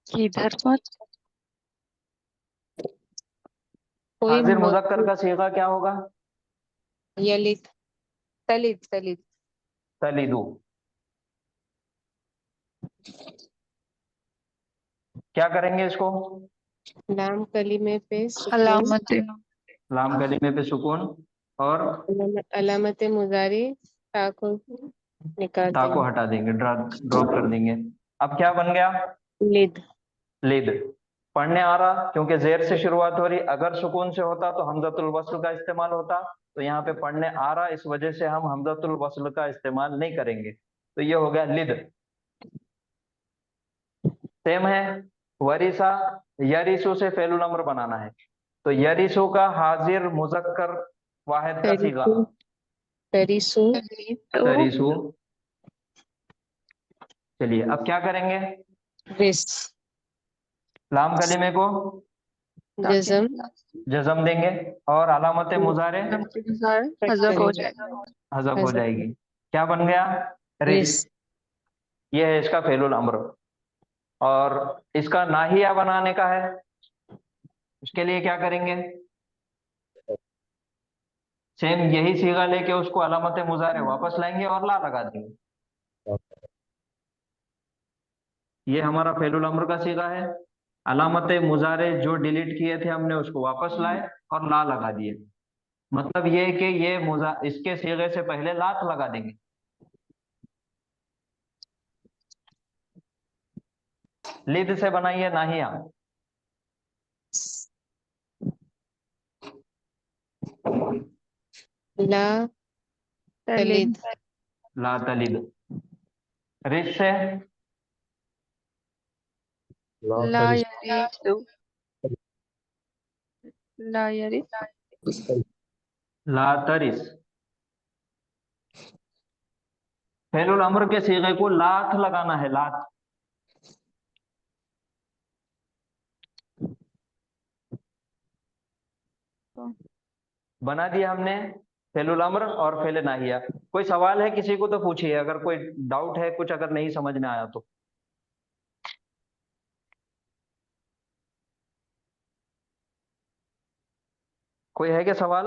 किधर पर कोई हाजिर मुज़क्कर का सीगा क्या होगा? यलिद, तलिद, तलिद। तलिदु। क्या करेंगे इसको? लाम कलीमे पे सुकून, लाम कलीमे पे सुकून और अलामत मुजारी ता को निकाल ता को देंगे। हटा देंगे, ड्रॉप कर देंगे। अब क्या बन गया? लिद, लिद। पढ़ने आ रहा, क्योंकि जेर से शुरुआत हो रही। अगर सुकून से होता तो हमजतुल वस्ल का इस्तेमाल होता। तो यहाँ पे पढ़ने आ रहा, इस वजह से हम हमजतुल वस्ल का इस्तेमाल नहीं करेंगे। तो ये हो गया लिद। सेम है वरिसा, यरिसु से फेलुल अम्र बनाना है। तो यरिसु का हाजिर मुजक्कर वाहिद का सीगा तरिसु, तरिसु, तरिसु। चलिए अब क्या करेंगे? रिस, लाम कलीमे को जज़म जज़म देंगे, और अलामत मुजारे हज़फ हो जाएगा। हज़फ हो जाएगी। क्या बन गया? रिस। ये है इसका फेलुल अम्र। और इसका नाहिया बनाने का है, उसके लिए क्या करेंगे? सेम यही सीगा लेके उसको अलामत मुजारे वापस लाएंगे और ला लगा देंगे। ये हमारा फेलुल अम्र का सीगा है। अलामत मुजारे जो डिलीट किए थे हमने उसको वापस लाए और ला लगा दिए। मतलब ये कि ये इसके सीगे से पहले लात लगा देंगे। लिद से बनाइए नाहिया। ला तलिद ला तलिद। रिस से ला यरिदु ला यरिद ला तरिस। फेलुल अम्र के सीगे को लात लगाना है, लात। बना दिया हमने फेलुल अम्र और फेल नाहिया। कोई सवाल है किसी को तो पूछिए, अगर कोई डाउट है कुछ, अगर नहीं समझ में आया तो। कोई है क्या सवाल?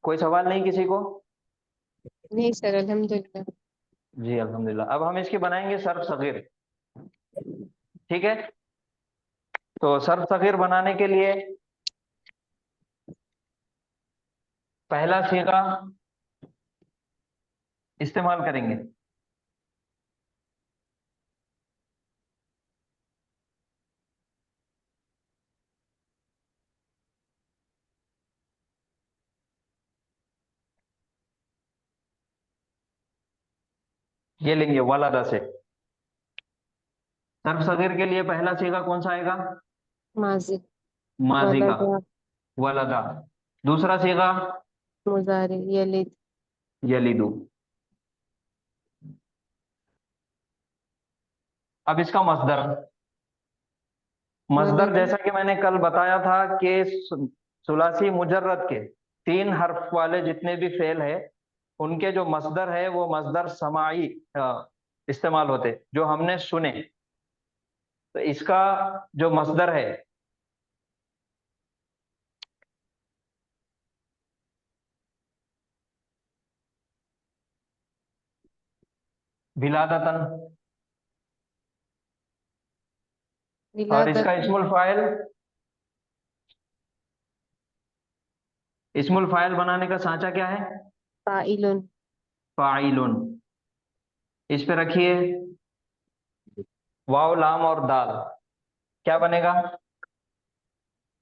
कोई सवाल नहीं किसी को? नहीं सर, अल्हम्दुलिल्लाह। जी अल्हम्दुलिल्लाह। अब हम इसकी बनाएंगे सर्फ सगीर। ठीक है, तो सर्फ सगीर बनाने के लिए पहला सीगा इस्तेमाल करेंगे। ये लेंगे वालादा से। सर्फ सगीर के लिए पहला सीगा कौन सा आएगा? माजी माजी का, वलदा वलदा। दूसरा सीगा मुजारे यलिद यलिदु। अब इसका मसदर। मसदर वलदा जैसा कि मैंने कल बताया था कि सुलासी मुजर्रद के 3 हर्फ वाले जितने भी फेल है, उनके जो मसदर है वो मसदर समाई इस्तेमाल होते, जो हमने सुने। तो इसका जो मसदर है विलादतन, और इसका विलादत इस्मुल फाइल बनाने का सांचा क्या है? फाइलुन फाइलुन। इस पे रखिए वाव लाम और दाल, क्या बनेगा?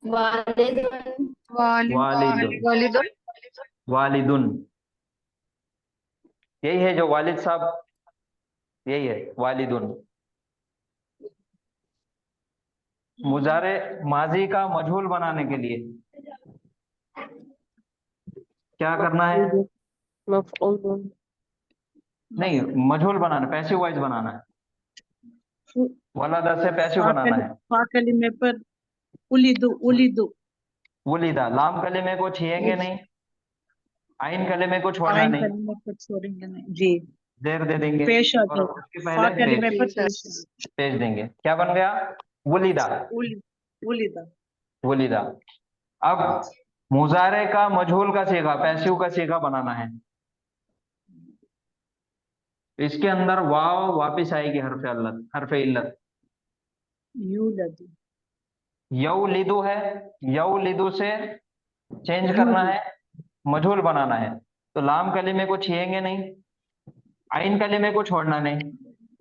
वालिदुन वालिदुन। वालिदुन वालिदुन। यही है जो वालिद साहब, यही है वालिदुन। मुजारे माजी का मजहूल बनाने के लिए क्या करना है? मफऊलुन नहीं, मजहूल बनाना, पैसिव वॉइस बनाना है। वलादा से पैसिव बनाना है। फा कलिमे पर उलिदु उलिदु वलीदा। लाम कलिमे को छीएंगे नहीं, आइन कलिमे को छोड़ना आइन नहीं, कलिमे पर छोड़ेंगे नहीं जी। देर दे देंगे पेश आ और जाएगा, उसके फा पहले कलिमे पर पेश देंगे। क्या बन गया? वलीदा। उलिदा। वलीदा। अब मुजारे का मजहूल का सीगा, पैसिव का सीगा बनाना है। इसके अंदर वाव वापिस आएगी हरफे इल्लत। यूलदु यौलिदु है, यौलिदु से चेंज करना है, मजहूल बनाना है। तो लाम कलिमे को छीएंगे नहीं, आइन कलिमे को छोड़ना नहीं,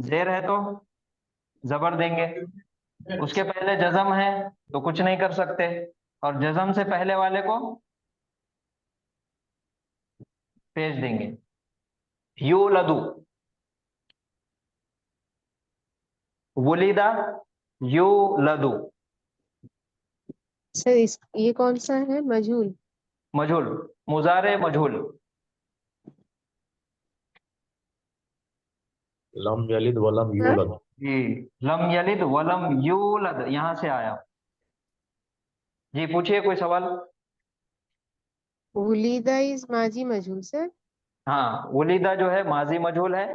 जेर है तो जबर देंगे। उसके पहले जजम है तो कुछ नहीं कर सकते, और जजम से पहले वाले को पेश देंगे। यूलदु, वलीदा, यूलदु। सर ये कौन सा है? मजहूल मजहूल, मुजारे मजहूल। लम यलिद वलम यूलद। जी, लम यलिद वलम यूलद यहां से आया। जी पूछिए कोई सवाल। वलीदा इज माजी मजहूल सर। हाँ, वलीदा जो है माजी मजहूल है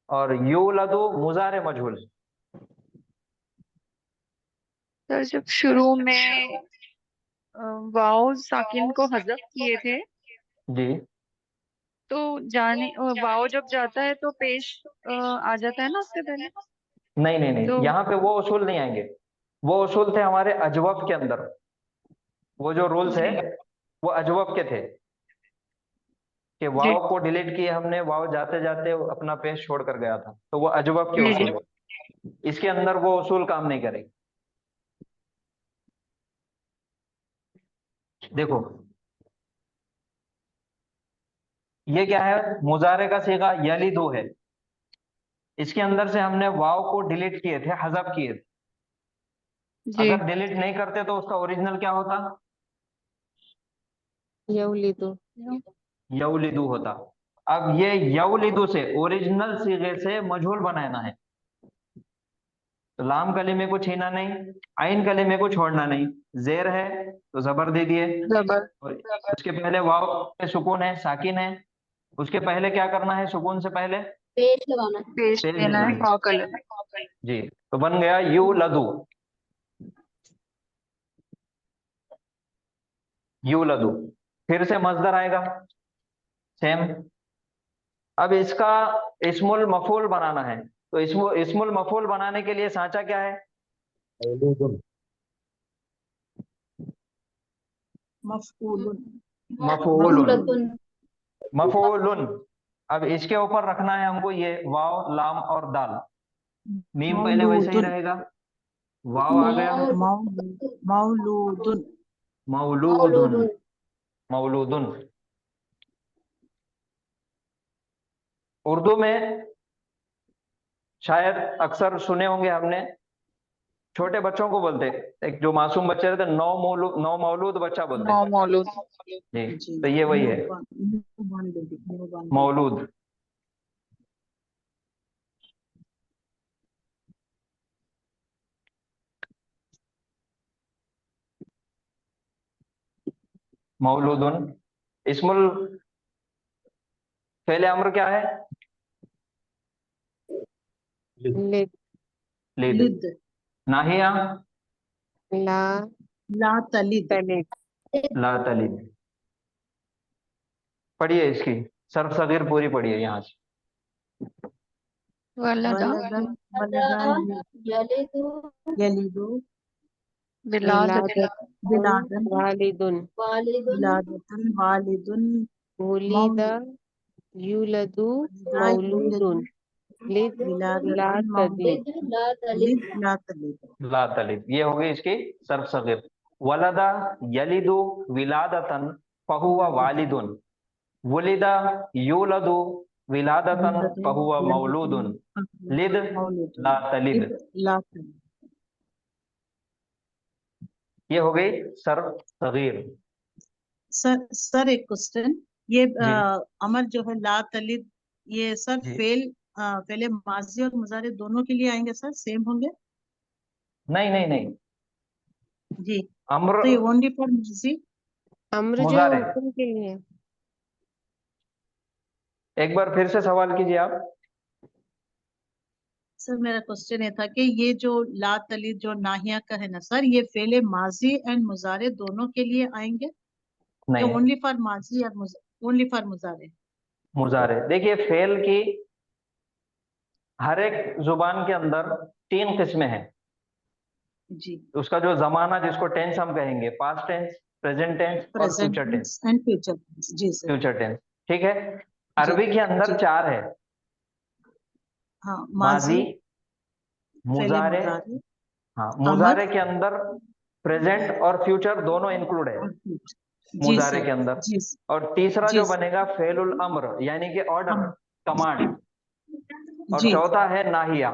और यूलदु मुजारे मजहूल। सर जब शुरू में वाओ साकिन को हजफ किए थे जी तो जाने वाओ जब जाता है तो पेश आ जाता है ना उससे पहले। नहीं नहीं नहीं, तो यहाँ पे वो उसूल नहीं आएंगे। वो उसूल थे हमारे अजवब के अंदर। वो जो रूल्स है जी वो अजवब के थे कि जी वाव को डिलीट किए हमने, वाव जाते जाते अपना पेज छोड़ कर गया था, तो वो अजवब के जी उसूल जी है। इसके अंदर वो उसूल काम नहीं करेंगे। देखो ये क्या है, मुजारे का सीगा यलिदु है। इसके अंदर से हमने वाव को डिलीट किए थे, हजफ किए थे। जी अगर डिलीट नहीं करते तो उसका ओरिजिनल क्या होता? यवलिदु। यौलिदु होता। अब ये यौलिदु से ओरिजिनल सीगे से मजहूल बनाना है, तो लाम कलीमे को छीना नहीं, आइन कलीमे को छोड़ना नहीं। जेर है तो जबर दे दिए, जबर और उसके पहले वाव पे सुकून है, साकिन है, उसके पहले क्या करना है? सुकून से पहले पेश लगाना है। पेश पेश देना है लगाना है। काकल। जी, तो बन गया यू लदू। यू लदू। फिर से मजदर आएगा सेम। अब इसका इस्मुल मफूल बनाना है, तो इस्मुल मफूल बनाने के लिए सांचा क्या है? मौलूदुन। मफऊलुन। मफूलुन। मफूलतुन। मफूलुन। अब इसके ऊपर रखना है हमको ये वाव लाम और दाल। मीम पहले वैसे ही मौलूदुन। रहेगा, वाव आ गया, मौलूदुन। मौलूदुन। मौलूदुन। उर्दू में शायद अक्सर सुने होंगे हमने, छोटे बच्चों को बोलते, एक जो मासूम बच्चे रहते, नौ मौलूद बच्चा बोलते। नौ मौलूद। जी, जी तो ये वही है, न्यूबॉर्न बेबी। Newborn baby. मौलूद। मौलूदुन। इस्मुल पहले अम्र क्या है? लिद। लिद। लिद। नाहिया ला ला तलिद। तलिद। ला तलिद। पढ़िए इसकी सर्फ सगीर पूरी पढ़िए यहाँ से। वलदा वलदा। वलदा यलिदु यलिदु विलादत बिलादन। वालिदुन। वालिदुन बिलादतन वालिदुन। वलीदा यूलदु मौलिदा मौलूदुन। लिद ला विलादतन तलिद। लिद ला तलिद। लिद ला तलिद। ला तलिद, ये हो गई इसकी सर्फ सगीर। वलदा यलिदु विलादतन फहुवा वालिदुन। वुलिदा यूलदु विलादतन फहुवा मौलूदुन। लिद ला तलिद। लिद ला तलिद। ये हो गई सर्फ सगीर। सर एक क्वेश्चन। ये जी अमर जो है ला तलिद, ये सर जी। पहले माजी और मुजारे दोनों के लिए आएंगे सर, सेम होंगे? नहीं नहीं नहीं, जी। अम्र तो ये ओनली फॉर माजी। अम्र जो है मुजारे। हुक्म के लिए। एक बार फिर से सवाल कीजिए आप। सर मेरा क्वेश्चन ये था कि ये जो ला तलिद जो नाहिया का है ना सर, ये फेले माजी एंड मुजारे दोनों के लिए आएंगे या नहीं, ओनली फॉर माजी और ओनली फॉर मुजारे? मुजारे। देखिए फेल की हर एक जुबान के अंदर 3 किस्में हैं। जी। उसका जो जमाना, जिसको टेंस हम कहेंगे, पास्ट टेंस, प्रेजेंट टेंस और present future tense. Tense and future tense. जी सर। फ्यूचर टेंस, ठीक है। जी अरबी के अंदर जी। 4 है, हाँ, माजी, माजी, फेले मुजारे। मुजारे, हाँ, अमर मुजारे के अंदर प्रेजेंट और फ्यूचर दोनों इंक्लूड है और फ्यूचर। जी मुजारे सर। के अंदर। जी और तीसरा जी जो सर। बनेगा फेलुल अम्र, यानी कि ऑर्डर, हम। कमांड। और जी चौथा है नाहिया,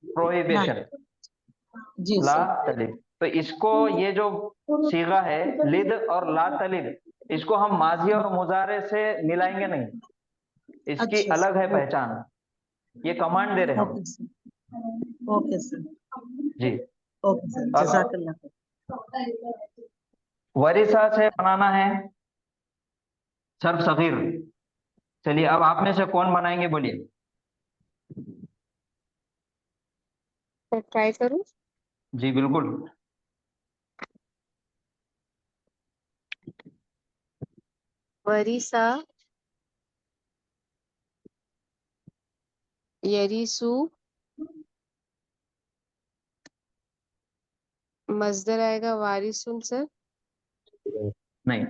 प्रोहिबिशन, नहीं। जी ला सर। तलिद। तो इसको, ये जो सीगा है लिद और ला तलिद, इसको हम माजी और मुजारे से मिलाएंगे नहीं, इसकी अच्छा अलग है सर। पहचान। ये कमांड दे रहे हैं हम। ओके सर, ओके सर, जी। ओके सर, अब जज़ाकल्लाह। वरिसा से बनाना है सर्फ सगीर। चलिए अब आप में से कौन बनाएंगे बोलिए। तो ट्राई करूँ। जी बिल्कुल। वरिसा यरिसु मजदर आएगा वारिसुन सर। नहीं,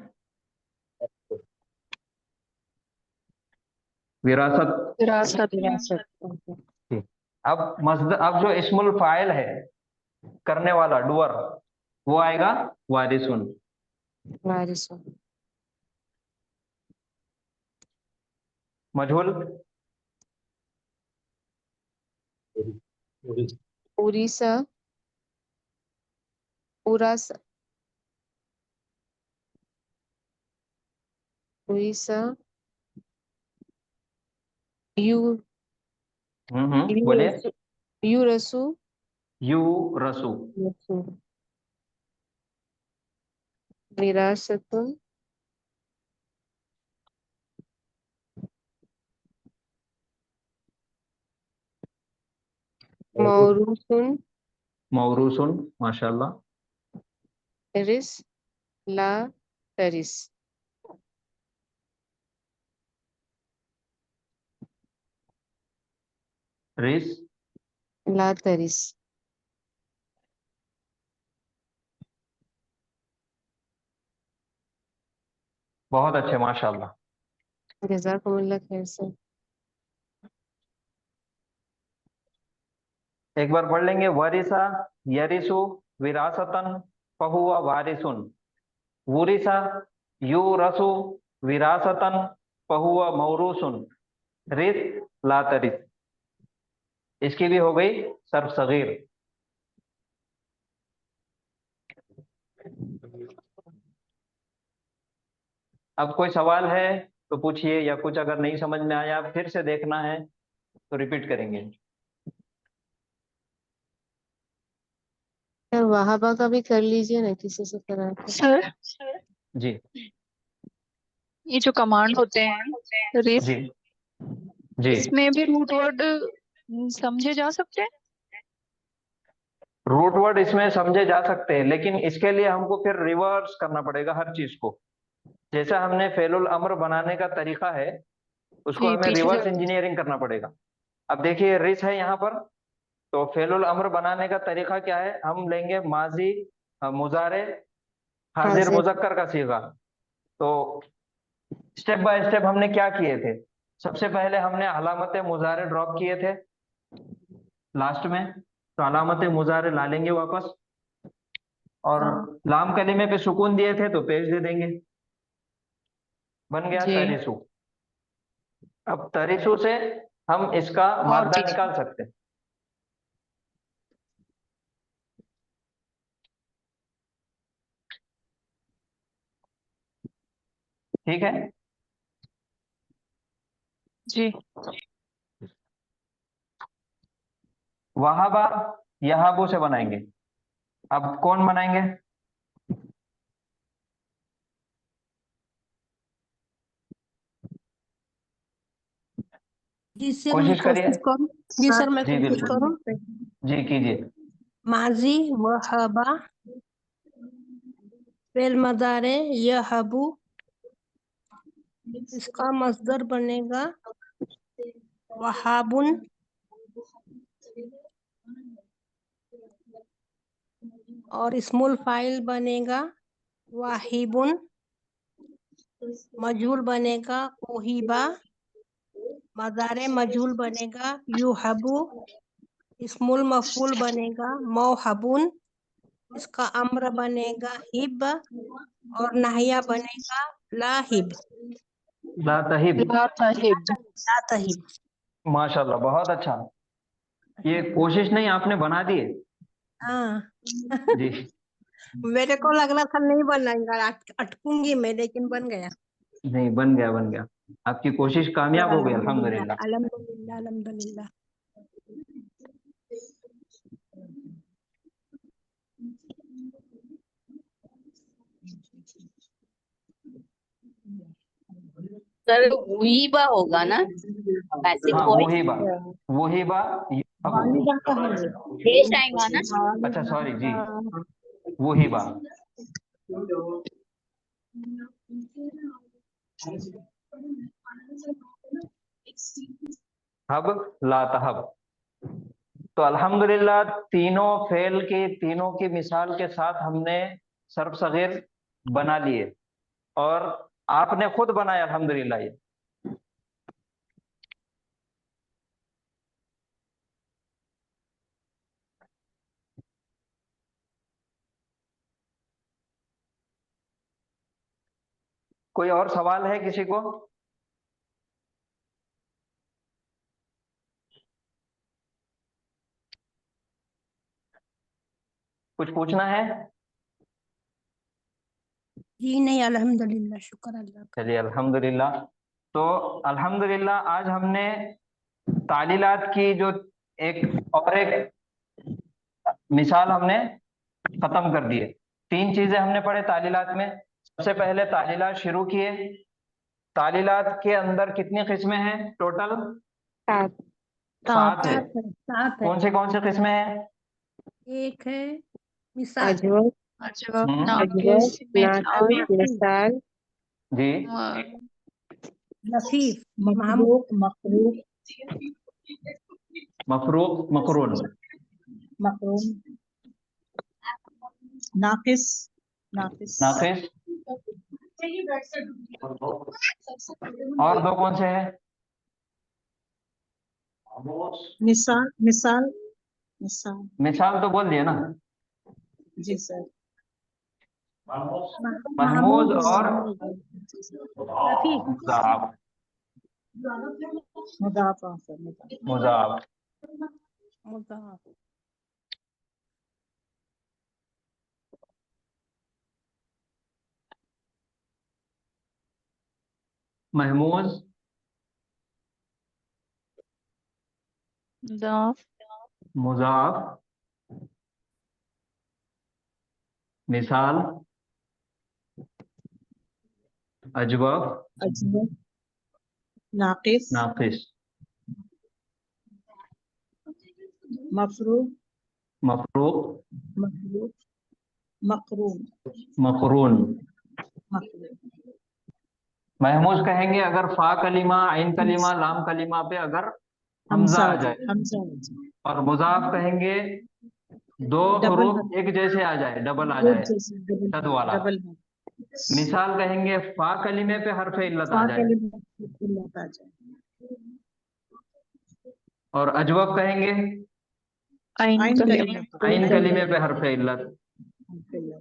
विरासत। विरासत में। विरासत। ओके। अब मजदर, अब जो इस्मुल फाइल है करने वाला डुअर, वो आएगा वारिसुन। वारिसुन। मजहूल उड़ीसा उरास उड़ीसा यू बोलिए। यूरसु यूरसु यू रसू। विरासतुन मौरूसुन मौरूसुन, माशाल्लाह। रिस ला तरिस। रिस ला तरिस। बहुत अच्छे, माशाल्लाह। जज़ाकुमुल्लाह खैर सर। एक बार पढ़ लेंगे। वरिसा यरिसु विरासतन फहुवा वारिसुन। वुरिसा युरसु विरासतन फहुवा मौरूसुन। रिस ला तरिस। इसकी भी हो गई सर्फ सगीर। अब कोई सवाल है तो पूछिए, या कुछ अगर नहीं समझ में आया फिर से देखना है तो रिपीट करेंगे। सर वहाबा का भी कर लीजिए ना, किसी से करा के। सर जी ये जो कमांड होते हैं रिस, जी जी। इसमें भी रूट वर्ड समझे जा सकते हैं। रूट वर्ड इसमें समझे जा सकते हैं, लेकिन इसके लिए हमको फिर रिवर्स करना पड़ेगा हर चीज को। जैसा हमने फेलुल अम्र बनाने का तरीका है, उसको जी हमें पीछे रिवर्स से। इंजीनियरिंग करना पड़ेगा। अब देखिए रिस है यहाँ पर, तो फेलुल अम्र बनाने का तरीका क्या है। हम लेंगे माजी मुजारे हाजिर हाजिर। मुजक्कर का सीगा। तो स्टेप बाय स्टेप हमने क्या किए थे। सबसे पहले हमने अलामत मुजारे ड्रॉप किए थे लास्ट में, तो अलामत मुजारे ला लेंगे वापस, और लाम कलीमे पे सुकून दिए थे तो पेश दे देंगे। बन गया जी तरिसु। अब तरिसु से हम इसका और मादा पीछे। निकाल सकते हैं। ठीक है। जी वहाबा यहाबू से बनाएंगे। अब कौन बनाएंगे। जी सर मैं कोशिश करिए। कोशिश करूँ। जी सर मैं जी कोशिश बिल्कुल, करूँ। जी कीजिए। माजी वहबा फेल मदारे यहबू, इसका मस्दर बनेगा वहाबुन, और इस्मुल फाइल बनेगा वाहिबुन, मजहूल बनेगा ओहिबा, मदारे मजहूल बनेगा युहबू, इस्मुल मफूल बनेगा मौहबुन, इसका अम्र बनेगा हिब, और नाहिया बनेगा लाहिब। ला तहिब। ला ताहिब। लातहिब। माशाल्लाह, बहुत अच्छा। ये कोशिश नहीं, आपने बना दिए। हाँ जी मेरे को लग रहा था नहीं बनेगा, अटकूंगी मैं, लेकिन बन गया। नहीं, बन गया बन गया। आपकी कोशिश कामयाब हो गई अल्हम्दुलिल्लाह। अल्हम्दुलिल्लाह। अल्हम्दुलिल्लाह। सर वहीबा होगा ना? पैसिव हाँ वॉइस वही बा, वही बा। वालिदा का है ये। पेश आएगा ना? अच्छा सॉरी जी, वही बा। हब ला तहब। तो अल्हम्दुलिल्लाह तीनों फेल के, तीनों की मिसाल के साथ हमने सर्फ सगीर बना लिए, और आपने खुद बनाया अल्हम्दुलिल्लाह ये। कोई और सवाल है किसी को? कुछ पूछना है? जी नहीं, अल्हम्दुलिल्लाह, शुक्र अल्लाह का। चलिए अल्हम्दुलिल्लाह। तो अल्हम्दुलिल्लाह आज हमने तालीलात की जो एक मिसाल हमने खत्म कर दी है। 3 चीजें हमने पढ़े तालीलात में। सबसे पहले तालीलात शुरू किए। तालीलात के अंदर कितनी किस्में हैं टोटल? 7 है। सात है। कौन से किस्में हैं? एक है मिसाल, अजवब, अजवब, हम्म, नाकिस, मिसाल, मिसाल, जी, लतीफ, मखलूक, मखलूक, मफरूक, मकरून। मखरूम, नाकिस, नाकिस, नाकिस। और 2 कौन से हैं? मिसाल, मिसाल, मिसाल। मिसाल तो बोल दिए ना। जी सर। महमूद और लतीफ, मुजाफ। मुदाफा सर, मुदाफा। मुजाफ। मुजाफ, महमूज, मुजाफ, मुजाफ, मिसाल, अजवब, अजवब, नाकिस, नाकिस, मफरूक, मफरूक, मखलूक, मकरून, मकरून। मखलूक। महमूज कहेंगे अगर फा कलीमा, आइन कलीमा, लाम कलीमा पे अगर हमजा आ जाए। हमजा, और मुजाफ कहेंगे 2 डबल हरूफ एक जैसे आ जाए, डबल आ दो जाए, जैसे शद वाला। डबल है। मिसाल कहेंगे फा कलीमे पे हरफ इल्लत आ फा जाए। कलिमा इल्लत आ जाए। और अजवब कहेंगे आइन आइन कलीमा, कलिमा, आइन कलीमे पे हरफ इल्लत।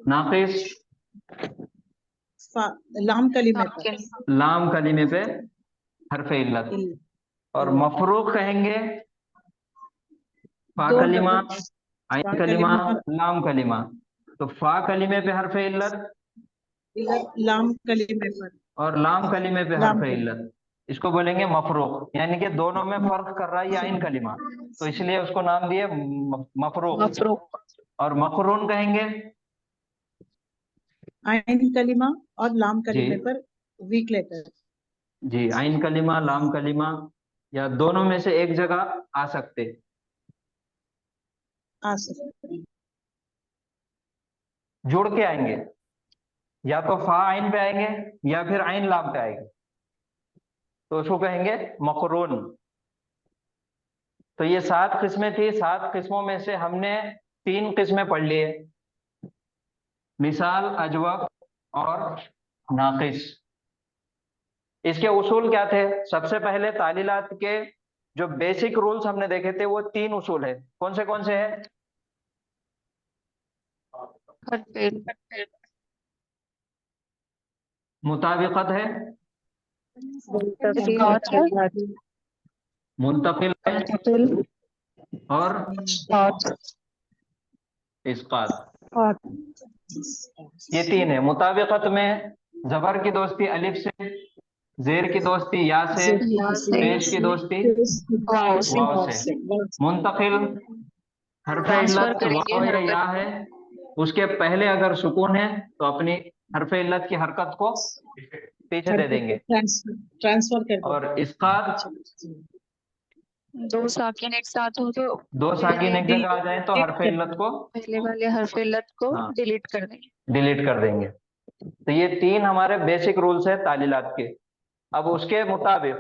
नाकिस लाम कलिमे पर नाकिस, लाम कलीमे पे हरफ इल्लत। और मफरूक कहेंगे फा 2 कलीमा, डबल आइन कलीमा, लाम कलीमा। तो फा कलीमे पे हरफ इल्लत लाम कलिमे पर और लाम कलीमे पे लाम हरफ कलिमा। इल्लत, इसको बोलेंगे मफरूक। यानी कि दोनों में फर्क कर रहा है ये आइन कलीमा, तो इसलिए उसको नाम दिए मफरूक। मफरूक, और मकरून कहेंगे आइन कलिमा और लाम जी, कलिमे पर वीक लेटर जी, आइन कलीमा, लाम कलीमा, या दोनों में से एक जगह आ सकते, आ सकते हैं। जुड़ के आएंगे, या तो फा आइन पे आएंगे या फिर आइन लाम पे आएंगे, तो उसको कहेंगे मकरून। तो ये 7 किस्में थी। 7 किस्मों में से हमने 3 किस्में पढ़ लिए, मिसाल, अजवब और नाकिस। इसके उसूल क्या थे? सबसे पहले तालीलात के जो बेसिक रूल्स हमने देखे थे वो 3 उसूल है। कौन से हैं? हरफेल, मुताबिकत है, इस्कात है, मुंतकिल है मुंतकिल और इस्कात, इस्कात। ये 3 है। मुताबिकत में जबर की दोस्ती अलिफ से, जेर की दोस्ती या से, पेश की दोस्ती वाव से वाव से, मुंतकिल हरफे ट्रांसफर इल्लत करेंगे वाव या हरकत या है, उसके पहले अगर सुकून है तो अपनी हरफे इल्लत की हरकत को पीछे दे देंगे। ट्रांसफर कर दो। और इसकात, दो साकिन एक साथ हो तो दो साकिन एक जगह आ जाए तो एक हरफे इल्लत को पहले वाले हरफ इल्लत को हाँ। डिलीट कर देंगे। डिलीट कर देंगे। तो ये 3 हमारे बेसिक रूल्स है तालीलात के। अब उसके मुताबिक,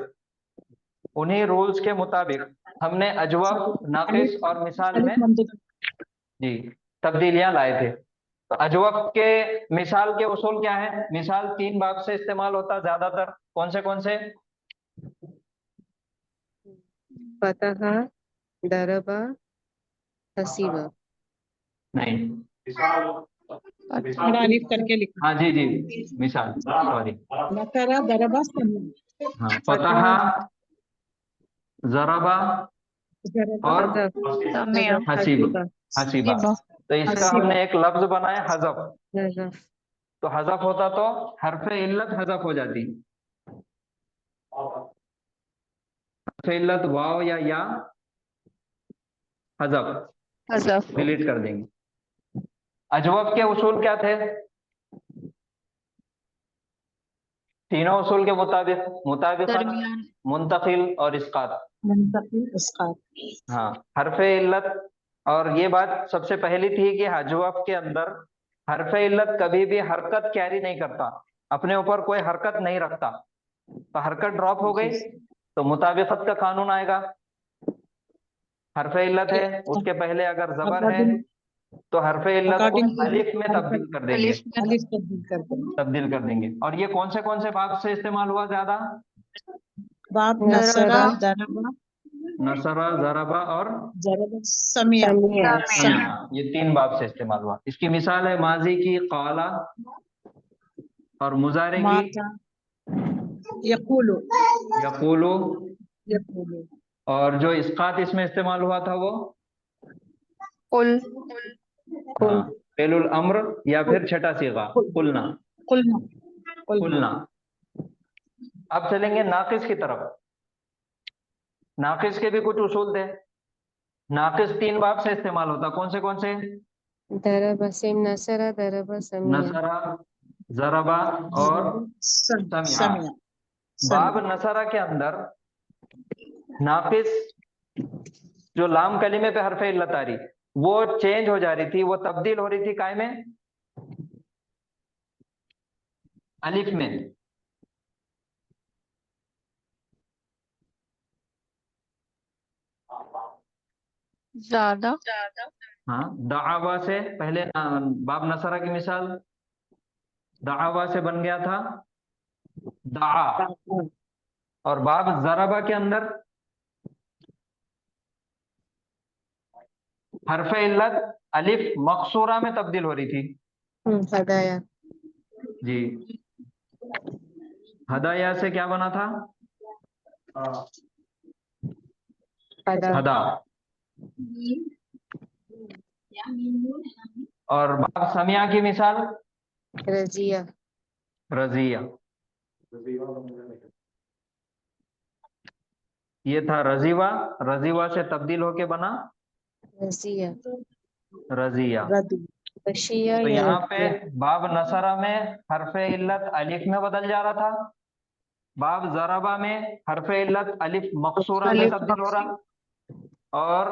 उन्हीं रूल्स के मुताबिक हमने अजवाब, नाकिस और मिसाल में जी तब्दीलियां लाए थे। तो अजवाब के मिसाल के उसूल क्या है? मिसाल 3 बाब से इस्तेमाल होता ज्यादातर। कौन से? फतहा, दरबा, हसीबा। नहीं, थोड़ा अलिफ करके लिखो। हाँ जी मिसाल, सॉरी। नसरा, दरबा, समिया। हाँ, फतहा, जरबा और समिया, हसीबा। हसीबा। तो इसका हसीबा। हमने एक लफ्ज बनाया हजफ। हज़फ, तो हजफ होता तो हरफे इल्लत हजफ हो जाती। हरफे इल्लत वाव या हजफ हज़फ, डिलीट कर देंगे। अजवब के उसूल क्या थे? तीनों उसूल के मुताबिक मुताबिकत, दरमियान, मुंतकिल और इस्कात। मुंतकिल, इस्कात। हाँ, हरफे इल्लत। और ये बात सबसे पहली थी कि अजवब के अंदर हरफे इल्लत कभी भी हरकत कैरी नहीं करता, अपने ऊपर कोई हरकत नहीं रखता। तो हरकत ड्रॉप हो गई तो मुताबिकत का कानून आएगा। हरफे इल्लत है, उसके पहले अगर जबर है तो हरफे इल्लत को अलिफ में तब्दील कर देंगे। अलिफ में अलिफ तब्दील कर दो। तब्दील कर देंगे। और ये कौन से बाब से इस्तेमाल हुआ ज्यादा? बाब, नसरा, दरबा, नसरा, जरबा और जरबा, समिया। समिया, समिया। ये 3 बाब से इस्तेमाल हुआ। इसकी मिसाल है माजी की काला और मुजारे की माता, यकूलु, यकूलु। यकूलु। और जो इस्कात इसमें इस्तेमाल हुआ था वो कुल, हाँ, पेलुल अम्र या फिर छठा सीगा कुलना। कुलना, कुलना। अब चलेंगे नाकिस की तरफ। नाकिस के भी कुछ उसूल थे। नाकिस 3 बाब से इस्तेमाल होता। कौन से? दरबा से नसरा, दरबा, समिया। नसरा, जरबा और समिया। समिया। बाब नसरा के अंदर नाकिस जो लाम कलीमे पे हरफे इल्लत आ रही, वो चेंज हो जा रही थी, वो तब्दील हो रही थी काय में? अलिफ में। ज्यादा, हाँ, दावा से पहले बाब नसरा की मिसाल दावा से बन गया था दा। और बाब जरबा के अंदर हरफे इल्लत अलिफ मकसूरा में तब्दील हो रही थी। हदाया, जी, हदाया से क्या बना था? हदा, हदा। और बाब समिया की मिसाल रजिया, रजिया। ये था रजीवा। रजीवा से तब्दील होके बना रजिया, रजिया। बशिया तो या यहाँ पे रजिया। बाब नसरा में हरफे इल्लत अलिफ में बदल जा रहा था। बाब जरबा में हरफे इल्लत अलिफ मकसूरा में अलिफ तब्दील हो रहा। और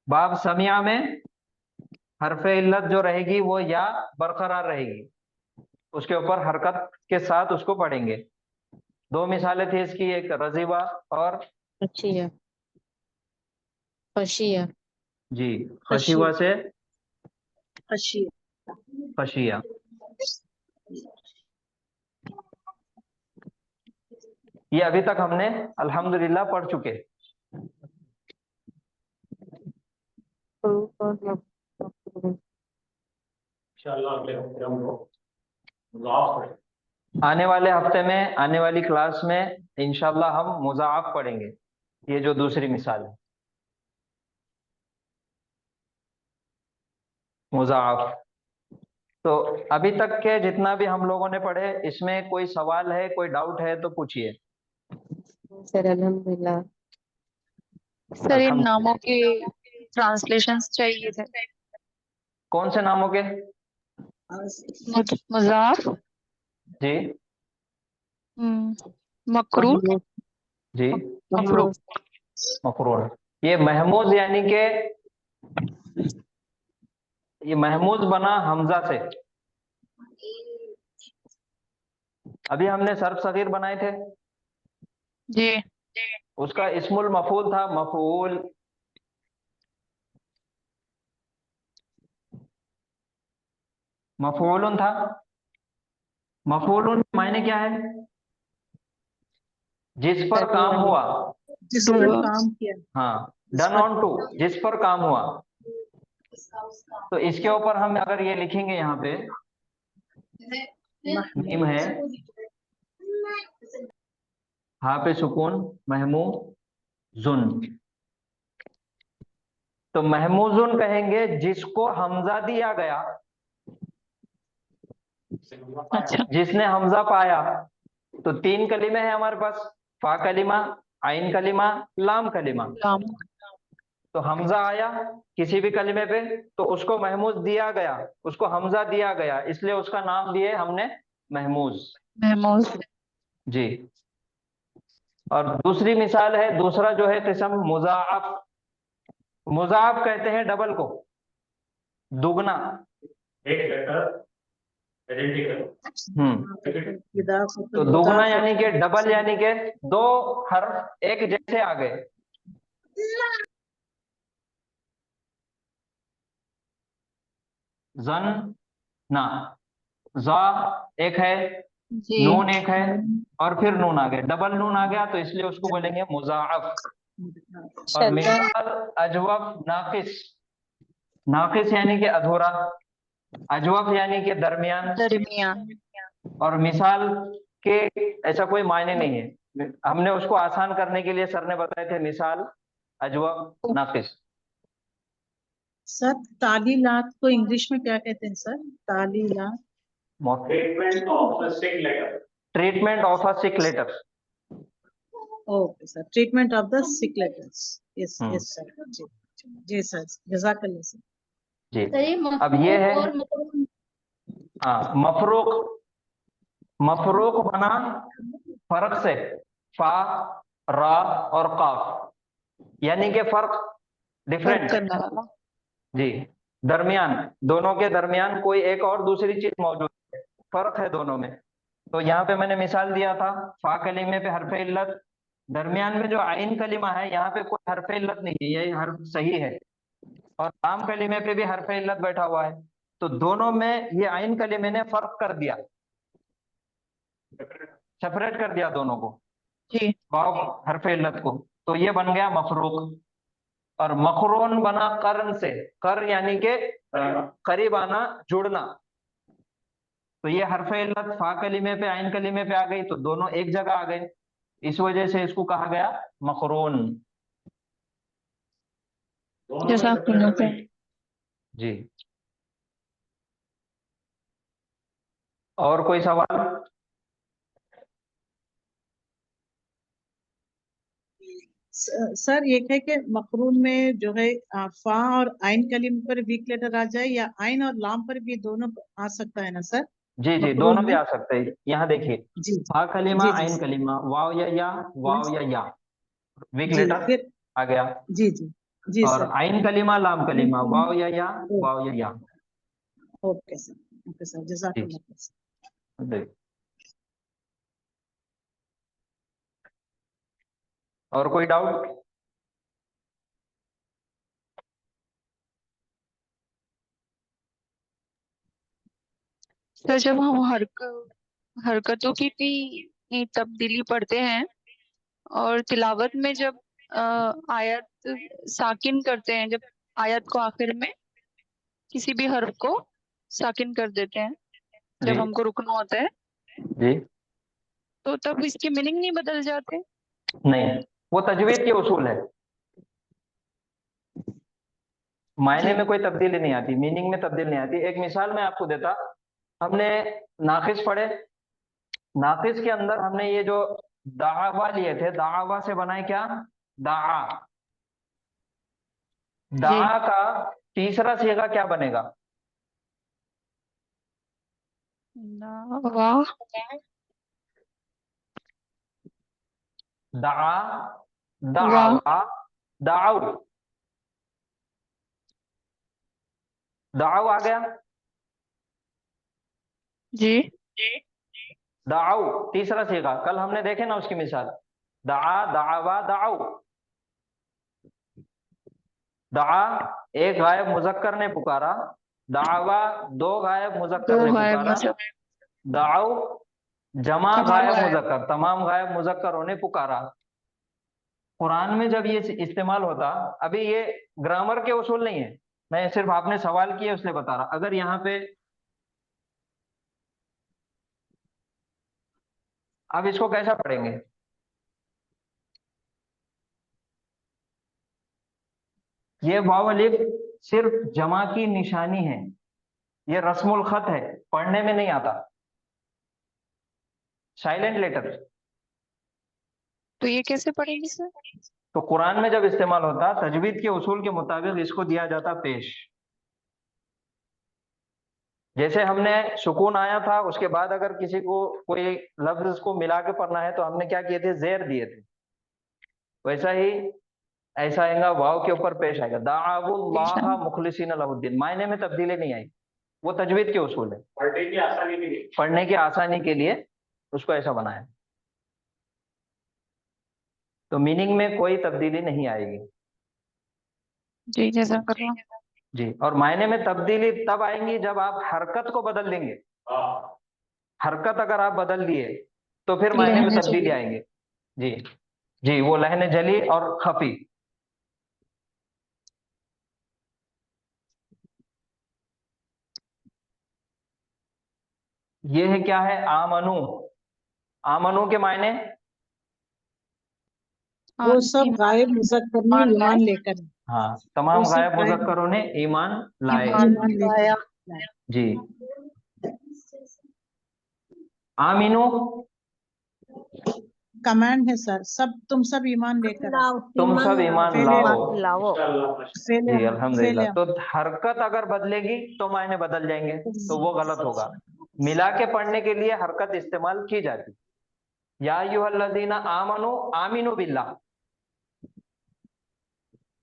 बाब समिया में हरफे इल्लत जो रहेगी वो या बरकरार रहेगी, उसके ऊपर हरकत के साथ उसको पढ़ेंगे। 2 मिसालें थी इसकी, एक रजीवा और खशिया, खशिया, जी खशीवा से खशिया। खशिया। ये अभी तक हमने अल्हम्दुलिल्लाह पढ़ चुके। हुरूफ और मफरूफ। आने वाले हफ्ते में, आने वाली क्लास में इंशाल्लाह हम मुज़ाअफ पढ़ेंगे। ये जो दूसरी मिसाल है मुज़ाअफ। तो अभी तक के जितना भी हम लोगों ने पढ़े, इसमें कोई सवाल है, कोई डाउट है तो पूछिए। सर अल्हम्दुलिल्लाह। सर इन नामों के ट्रांसलेशंस चाहिए थे। कौन से नामों के? मुजाफ, जी मकरूर, जी, मफरूक। मफरूर। ये महमूज यानी के, ये महमूज बना हमजा से। अभी हमने सर्फ सगीर बनाए थे, जी उसका इस्मुल मफूल था मफूल। मफूलुन था। मफूलुन मायने क्या है? जिस पर काम हुआ। जिस पर काम किया। हाँ, डन ऑन टू, जिस पर काम हुआ। तो इसके ऊपर हम अगर ये लिखेंगे यहाँ पे, मीम है, हाँ पे सुकून, महमूजुन। तो महमूजुन कहेंगे जिसको हमजा दिया गया, अच्छा, जिसने हमजा पाया। तो 3 कलीमे हैं हमारे पास, फा कलीमा, आइन कलीमा, लाम कलीमा। लाम। तो हमजा आया किसी भी कलीमे पे तो उसको महमूज दिया गया, उसको हमजा दिया गया, इसलिए उसका नाम दिए हमने महमूज। महमूज। जी। और दूसरी मिसाल है, दूसरा जो है किस्म मुजाअफ। मुजाअफ कहते हैं डबल को, दुगना। एक लेटर आइडेंटिकल। तो दुगना यानी कि डबल, यानी कि 2 हर्फ एक जैसे आ गए। जन ना, जा एक है, जी नून एक है, और फिर नून आ गया, डबल नून आ गया, तो इसलिए उसको बोलेंगे मुजाअफ। और मिसाल अजवफ नाकिस। नाकिस यानी कि अधूरा, अजवफ यानी कि दरमियान। दरमियान। और मिसाल के ऐसा कोई मायने नहीं है, हमने उसको आसान करने के लिए सर ने बताए थे मिसाल अजवफ नाकिस। सर तालीलात को इंग्लिश में क्या कहते हैं सर? तालीलात। Treatment of a sick letter. Treatment of a sick letter. Okay sir, treatment of the sick letters. Yes hmm. Yes sir. जी जी सर, जज़ाकल्लाह सर। जी। सर ये अब ये है, और मतलब हाँ, मफरूक। मफरूक बना फर्क से, फा, रा और काफ, यानी कि फर्क, फर्क डिफरेंट। करने वाला। जी, दरमियान, दोनों के दरमियान कोई एक और दूसरी चीज मौजूद है, फर्क है दोनों में। तो यहाँ पे मैंने मिसाल दिया था, फा कलीमे पे हरफ इल्लत, दरमियान में जो आइन कलीमा है यहाँ पे कोई हरफ इल्लत नहीं है, ये हर्फ सही है। और लाम कलीमे पे भी हरफ इल्लत बैठा हुआ है, तो दोनों में ये आइन कलीमे ने फर्क कर दिया, सेपरेट कर दिया दोनों को, जी वाव हरफ इल्लत को। तो ये बन गया मफरूक। और मखरून बना कर्न से, कर यानी के करीब आना, जुड़ना। तो ये हरफ इल्लत फा कलीमे पे आइन कलीमे पे आ गई, तो दोनों एक जगह आ गए, इस वजह से इसको कहा गया मखरून। जज़ाकल्लाह सर। जी। और कोई सवाल? सर ये है कि मकरून में जो है फा और आइन कलीम पर वीक लेटर आ जाए, या आइन और लाम पर भी दोनों आ सकता है ना सर? जी जी, मकरून दोनों भी में? आ सकते हैं। यहाँ देखिए, जी फा कलीमा, जी जी आइन सर। कलीमा, वाव या, वाव या, वीक जी लेटर फिर। आ गया। जी जी जी और सर। आइन कलीमा, लाम कलीमा, वाव या, वाव या। ओके सर, ओके सर, जी जज़ाकल्लाह सर। देख। और कोई डाउट? सर जब हम हरकतों की भी तब्दीली पढ़ते हैं और तिलावत में जब आयत साकिन करते हैं, जब आयत को आखिर में किसी भी हर्फ को साकिन कर देते हैं, जी जब हमको रुकना होता है, जी, तो तब इसकी मीनिंग नहीं बदल जाते? नहीं, वो तजवीद के उसूल है, मायने जी में कोई तब्दीली नहीं आती, मीनिंग में तब्दीली नहीं आती। एक मिसाल मैं आपको देता, हमने नाकिस पढ़े, नाकिस के अंदर हमने ये जो दावा लिए थे, दावा से बनाए क्या, दाआ। दाआ का तीसरा सीगा क्या बनेगा? वाह, दाआ, वाह, दावा, दाऊ, दाऊ आ गया। जी, दाऊ तीसरा सीगा, कल हमने देखे ना उसकी मिसाल, दाआ, दावा, दाऊ। दाआ एक गायब मुजक्कर ने पुकारा, दावा दो गायब मुजक्कर दो ने गायब पुकारा, मतलब दाऊ जमा तमाम गायब गायब। मुजक्कर, तमाम गायब मुजक्करों ने पुकारा। कुरान में जब ये इस्तेमाल होता, अभी ये ग्रामर के उसूल नहीं है, मैं सिर्फ आपने सवाल किया इसलिए बता रहा। अगर यहाँ पे अब इसको कैसा पढ़ेंगे? ये वाव अलिफ सिर्फ जमा की निशानी है, ये रस्मुल खत है, पढ़ने में नहीं आता, साइलेंट लेटर। तो ये कैसे पढ़ेंगे सर? तो कुरान में जब इस्तेमाल होता, तजवीद के उसूल के मुताबिक इसको दिया जाता पेश। जैसे हमने सुकून आया था, उसके बाद अगर किसी को कोई लफ्ज को मिला के पढ़ना है तो हमने क्या किए थे, जेर दिए थे। वैसा ही ऐसा आएगा, वाव के ऊपर पेश आएगा, दाअवुल्लाह मुखलिसीन लहुद्दीन, मायने में तब्दीली नहीं आई, वो तजवीद के उसूल है, पढ़ने की आसानी के लिए उसको ऐसा बनाया। तो मीनिंग में कोई तब्दीली नहीं आएगी। जी, जज़ाकल्लाह। जी, और मायने में तब्दीली तब आएंगी जब आप हरकत को बदल देंगे। हरकत अगर आप बदल दिए तो फिर मायने में लहने तब्दीली जली। आएंगे। जी जी, वो लहने जली और खफी। ये है क्या है, आमनु। आमनु के मायने वो सब गायब मुजक्कर ने ईमान लेकर, हाँ, वो तमाम सब गायब गायब मुजक्करों ने ईमान लाए। ईमान लेकर। जी, आमीनु कमांड है सर, सब तुम सब ईमान लेकर आओ। तुम सब ईमान लाओ। लाओ। जी अल्हम्दुलिल्लाह। तो हरकत अगर बदलेगी तो मायने बदल जाएंगे, तो वो गलत होगा। मिला के पढ़ने के लिए हरकत इस्तेमाल की जाती, या अय्युहल्लज़ीना आमनु आमिनु बिल्लाह।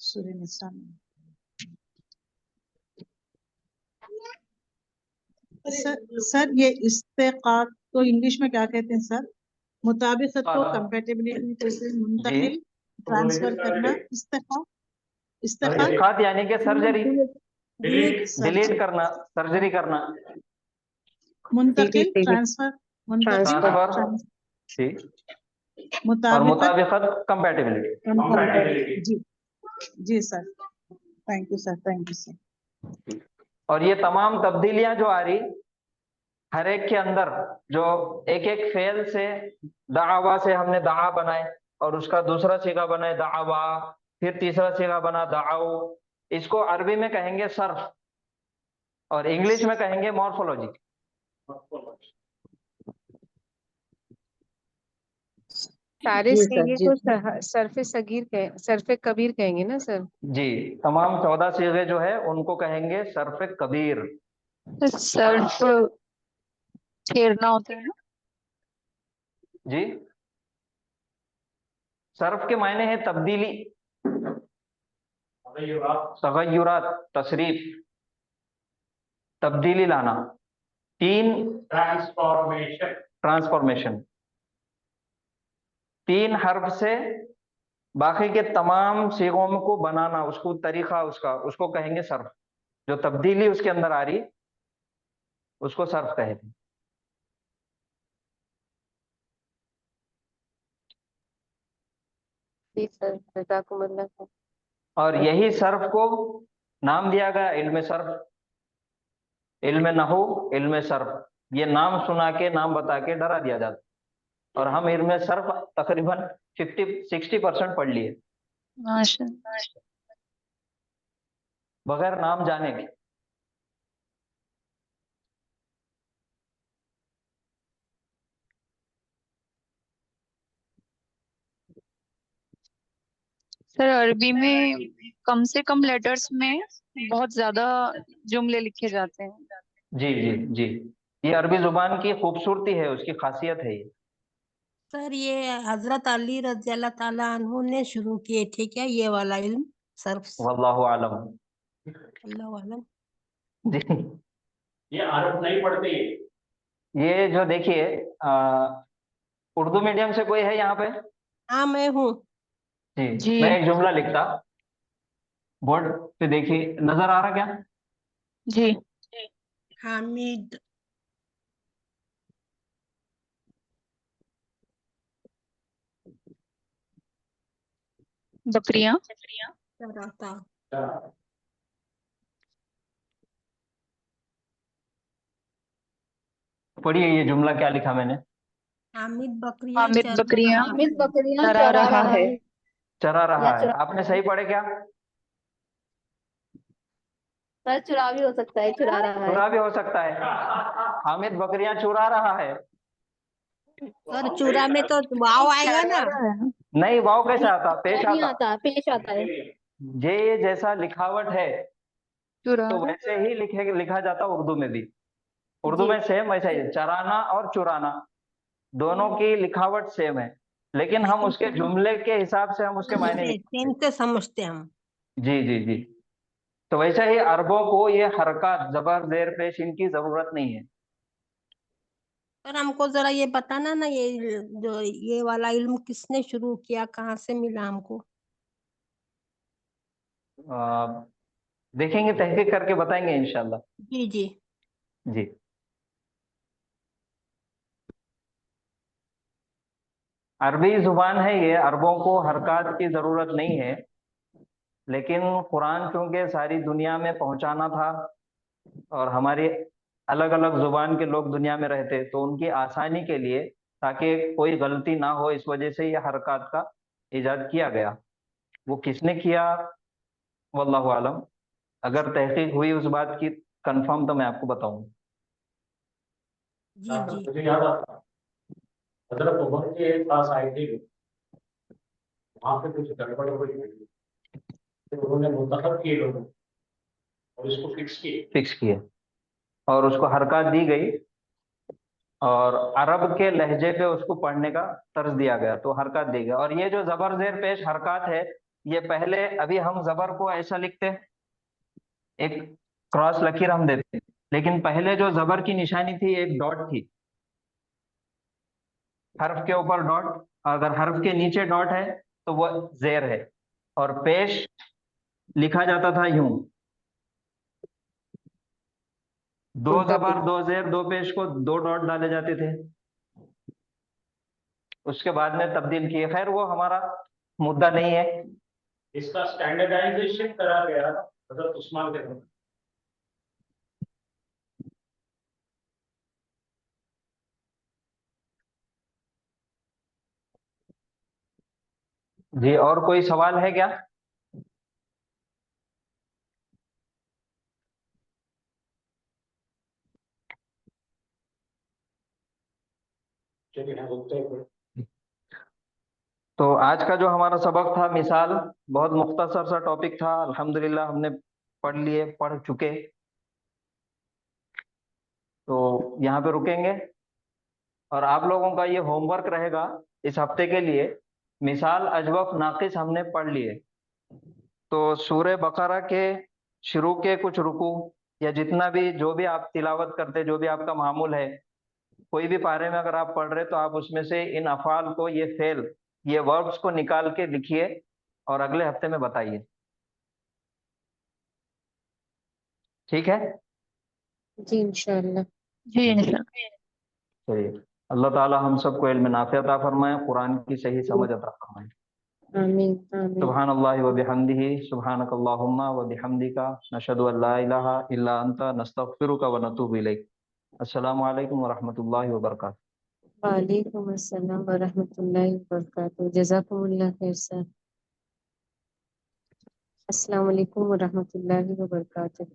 सूरह निसा में। सर ये इस्तेकाक को इंग्लिश में क्या कहते हैं सर? मुताबिकत को कंपैटिबिलिटी में कहते हैं, मुंतकिल ट्रांसफर करना, इस्तेकाक, इस्तेकाक इस्कात यानी कि सर्जरी, डिलीट करना, सर्जरी करना। मुंतकिल ट्रांसफर, ट्रांसफर जी, और मुताबिकत मुताबिकत कंपैटिबिलिटी। जी जी sir, thank you sir, thank you sir. और ये तमाम तब्दीलियां जो आ रही, हर एक के अंदर जो एक एक फेल से, दावा से हमने दाआ बनाए और उसका दूसरा सीगा बनाए दावा, फिर तीसरा सीगा बना दाओ। इसको अरबी में कहेंगे सर्फ और इंग्लिश में कहेंगे मॉर्फोलॉजी। सारे जी सर, सीगे जी को सरफे सगीर कहे, सरफे कबीर कहेंगे ना सर? जी, तमाम 14 सीगे जो है उनको कहेंगे सर्फ कबीर। सर्फ फेरना होता है ना? जी, सर्फ के मायने है तब्दीली, तगय्युरात, तशरीफ, तब्दीली लाना। तीन ट्रांसफॉर्मेशन, तीन हर्फ से बाकी के तमाम सीगों को बनाना, उसको तरीका उसका, उसको कहेंगे सर्फ। जो तब्दीली उसके अंदर आ रही उसको सर्फ कहते हैं। जी सर, जज़ाकुमुल्लाह। और यही सर्फ को नाम दिया गया इल्म सर्फ, इल्म नहू, इल्म सर्फ। ये नाम सुना के, नाम बता के डरा दिया जाता, और हम इल्म सर्फ तकरीबन 50-60% पढ़ लिए माशाअल्लाह। बगैर नाम जाने के। सर अरबी में कम से कम लेटर्स में बहुत ज्यादा जुमले लिखे जाते हैं। जी जी जी, ये अरबी जुबान की खूबसूरती है, उसकी खासियत है ये। सर ये हजरत अली रजी अल्लाह ताला अन्हु ने शुरू किए थे क्या ये वाला इल्म सर? वल्लाहु आलम। अल्लाह आलम। जी, ये अरब नहीं पढ़ते। ये जो देखिए, उर्दू मीडियम से कोई है यहाँ पे? हाँ मैं हूँ। जी, जी मैं एक जुमला लिखता, बोर्ड पे देखिए, नजर आ रहा क्या? जी। हामिद बकरियां चराता। पढ़िए ये जुमला क्या लिखा मैंने। हामिद बकरियां हामिद चरा बकरियां रहा हामिद है। बकरियां चरा रहा है। चरा या रहा है, चुरा आपने सही पढ़े क्या? सर चुरा भी हो सकता है, चुरा रहा है। चुरा भी हो सकता है, हामिद बकरियां चुरा रहा है। सर चूरा में तो वाव आएगा ना? नहीं, वाव कैसे आता, पेश नहीं आता। आता, पेश आता है। ये जैसा लिखावट है चुरा तो वैसे ही लिखा जाता उर्दू में भी। उर्दू जी में सेम वैसा ही है, चराना और चुराना दोनों की लिखावट सेम है, लेकिन हम उसके जुमले के हिसाब से हम उसके मायने सेम से समझते हम। जी जी जी। तो वैसे ही अरबों को ये हरकत, जबर, जेर, पेश, इनकी जरूरत नहीं है। सर हमको जरा ये बताना ना ये जो ये वाला इल्म किसने शुरू किया, कहाँ से मिला हमको? आ, देखेंगे, तहकीक करके बताएंगे इंशाल्लाह। जी जी। जी। अरबी जुबान है ये, अरबों को हरकत की जरूरत नहीं है, लेकिन कुरान चूंकि सारी दुनिया में पहुंचाना था और हमारी अलग अलग जुबान के लोग दुनिया में रहते, तो उनकी आसानी के लिए, ताकि कोई गलती ना हो, इस वजह से यह हरकत का इजाद किया गया। वो किसने किया, वल्लाहु आलम। अगर तहकीक हुई उस बात की कंफर्म, तो मैं आपको बताऊंगा। जी जी। मुझे याद आता, हजरत उमर के पास आए थे, वहां पे कुछ गड़बड़ हो गई, तो उन्होंने मुंतखब किए लोगों और इसको फिक्स किए और उसको हरकत दी गई और अरब के लहजे पे उसको पढ़ने का तर्ज दिया गया, तो हरकत दी गई। और ये जो जबर जेर पेश हरकत है, ये पहले, अभी हम जबर को ऐसा लिखते हैं, एक क्रॉस लकीर हम देते हैं, लेकिन पहले जो जबर की निशानी थी एक डॉट थी, हर्फ के ऊपर डॉट, अगर हर्फ के नीचे डॉट है तो वो जेर है। और पेश लिखा जाता था यूं, दो जबर दो जेर दो पेश को दो डॉट डाले जाते थे, उसके बाद में तब्दील किए। खैर वो हमारा मुद्दा नहीं है। इसका स्टैंडर्डाइजेशन करा गया हजरत उस्मान के दौरान। जी, और कोई सवाल है क्या? चलिए हम रुकते हैं। तो आज का जो हमारा सबक था मिसाल, बहुत मुख्तसर सा टॉपिक था, अल्हम्दुलिल्लाह हमने पढ़ चुके। तो यहाँ पे रुकेंगे और आप लोगों का ये होमवर्क रहेगा इस हफ्ते के लिए। मिसाल अजवफ नाकिस हमने पढ़ लिए, तो सूरह बकरा के शुरू के कुछ रुकू या जितना भी, जो भी आप तिलावत करते, जो भी आपका मामूल है, कोई भी पारे में अगर आप पढ़ रहे तो आप उसमें से इन अफाल को, ये फेल, ये वर्ब्स को निकाल के लिखिए और अगले हफ्ते में बताइए, ठीक है? जी इंशाल्लाह। जी इंशाल्लाह। चलिए, अल्लाह ताला हम सबको इल्म नाफ़िअ अता फरमाए, कुरान की सही समझ अता फरमाए। आमीन आमीन। सुब्हानल्लाहि व बिहम्दिही, सुब्हानकल्लाहुम्मा व बिहम्दिका, नशहदु अल्ला इलाहा इल्ला अंता, नस्तगफिरुका व नतूबु इलैक। अस्सलामु अलैकुम व रहमतुल्लाहि व बरकातुहू। वालेकुम अस्सलाम व रहमतुल्लाहि व बरकातुहू। जज़ाकुमुल्लाह खैर सर। अस्सलाम वालेकुम व रहमतुल्लाहि व बरकातुहू।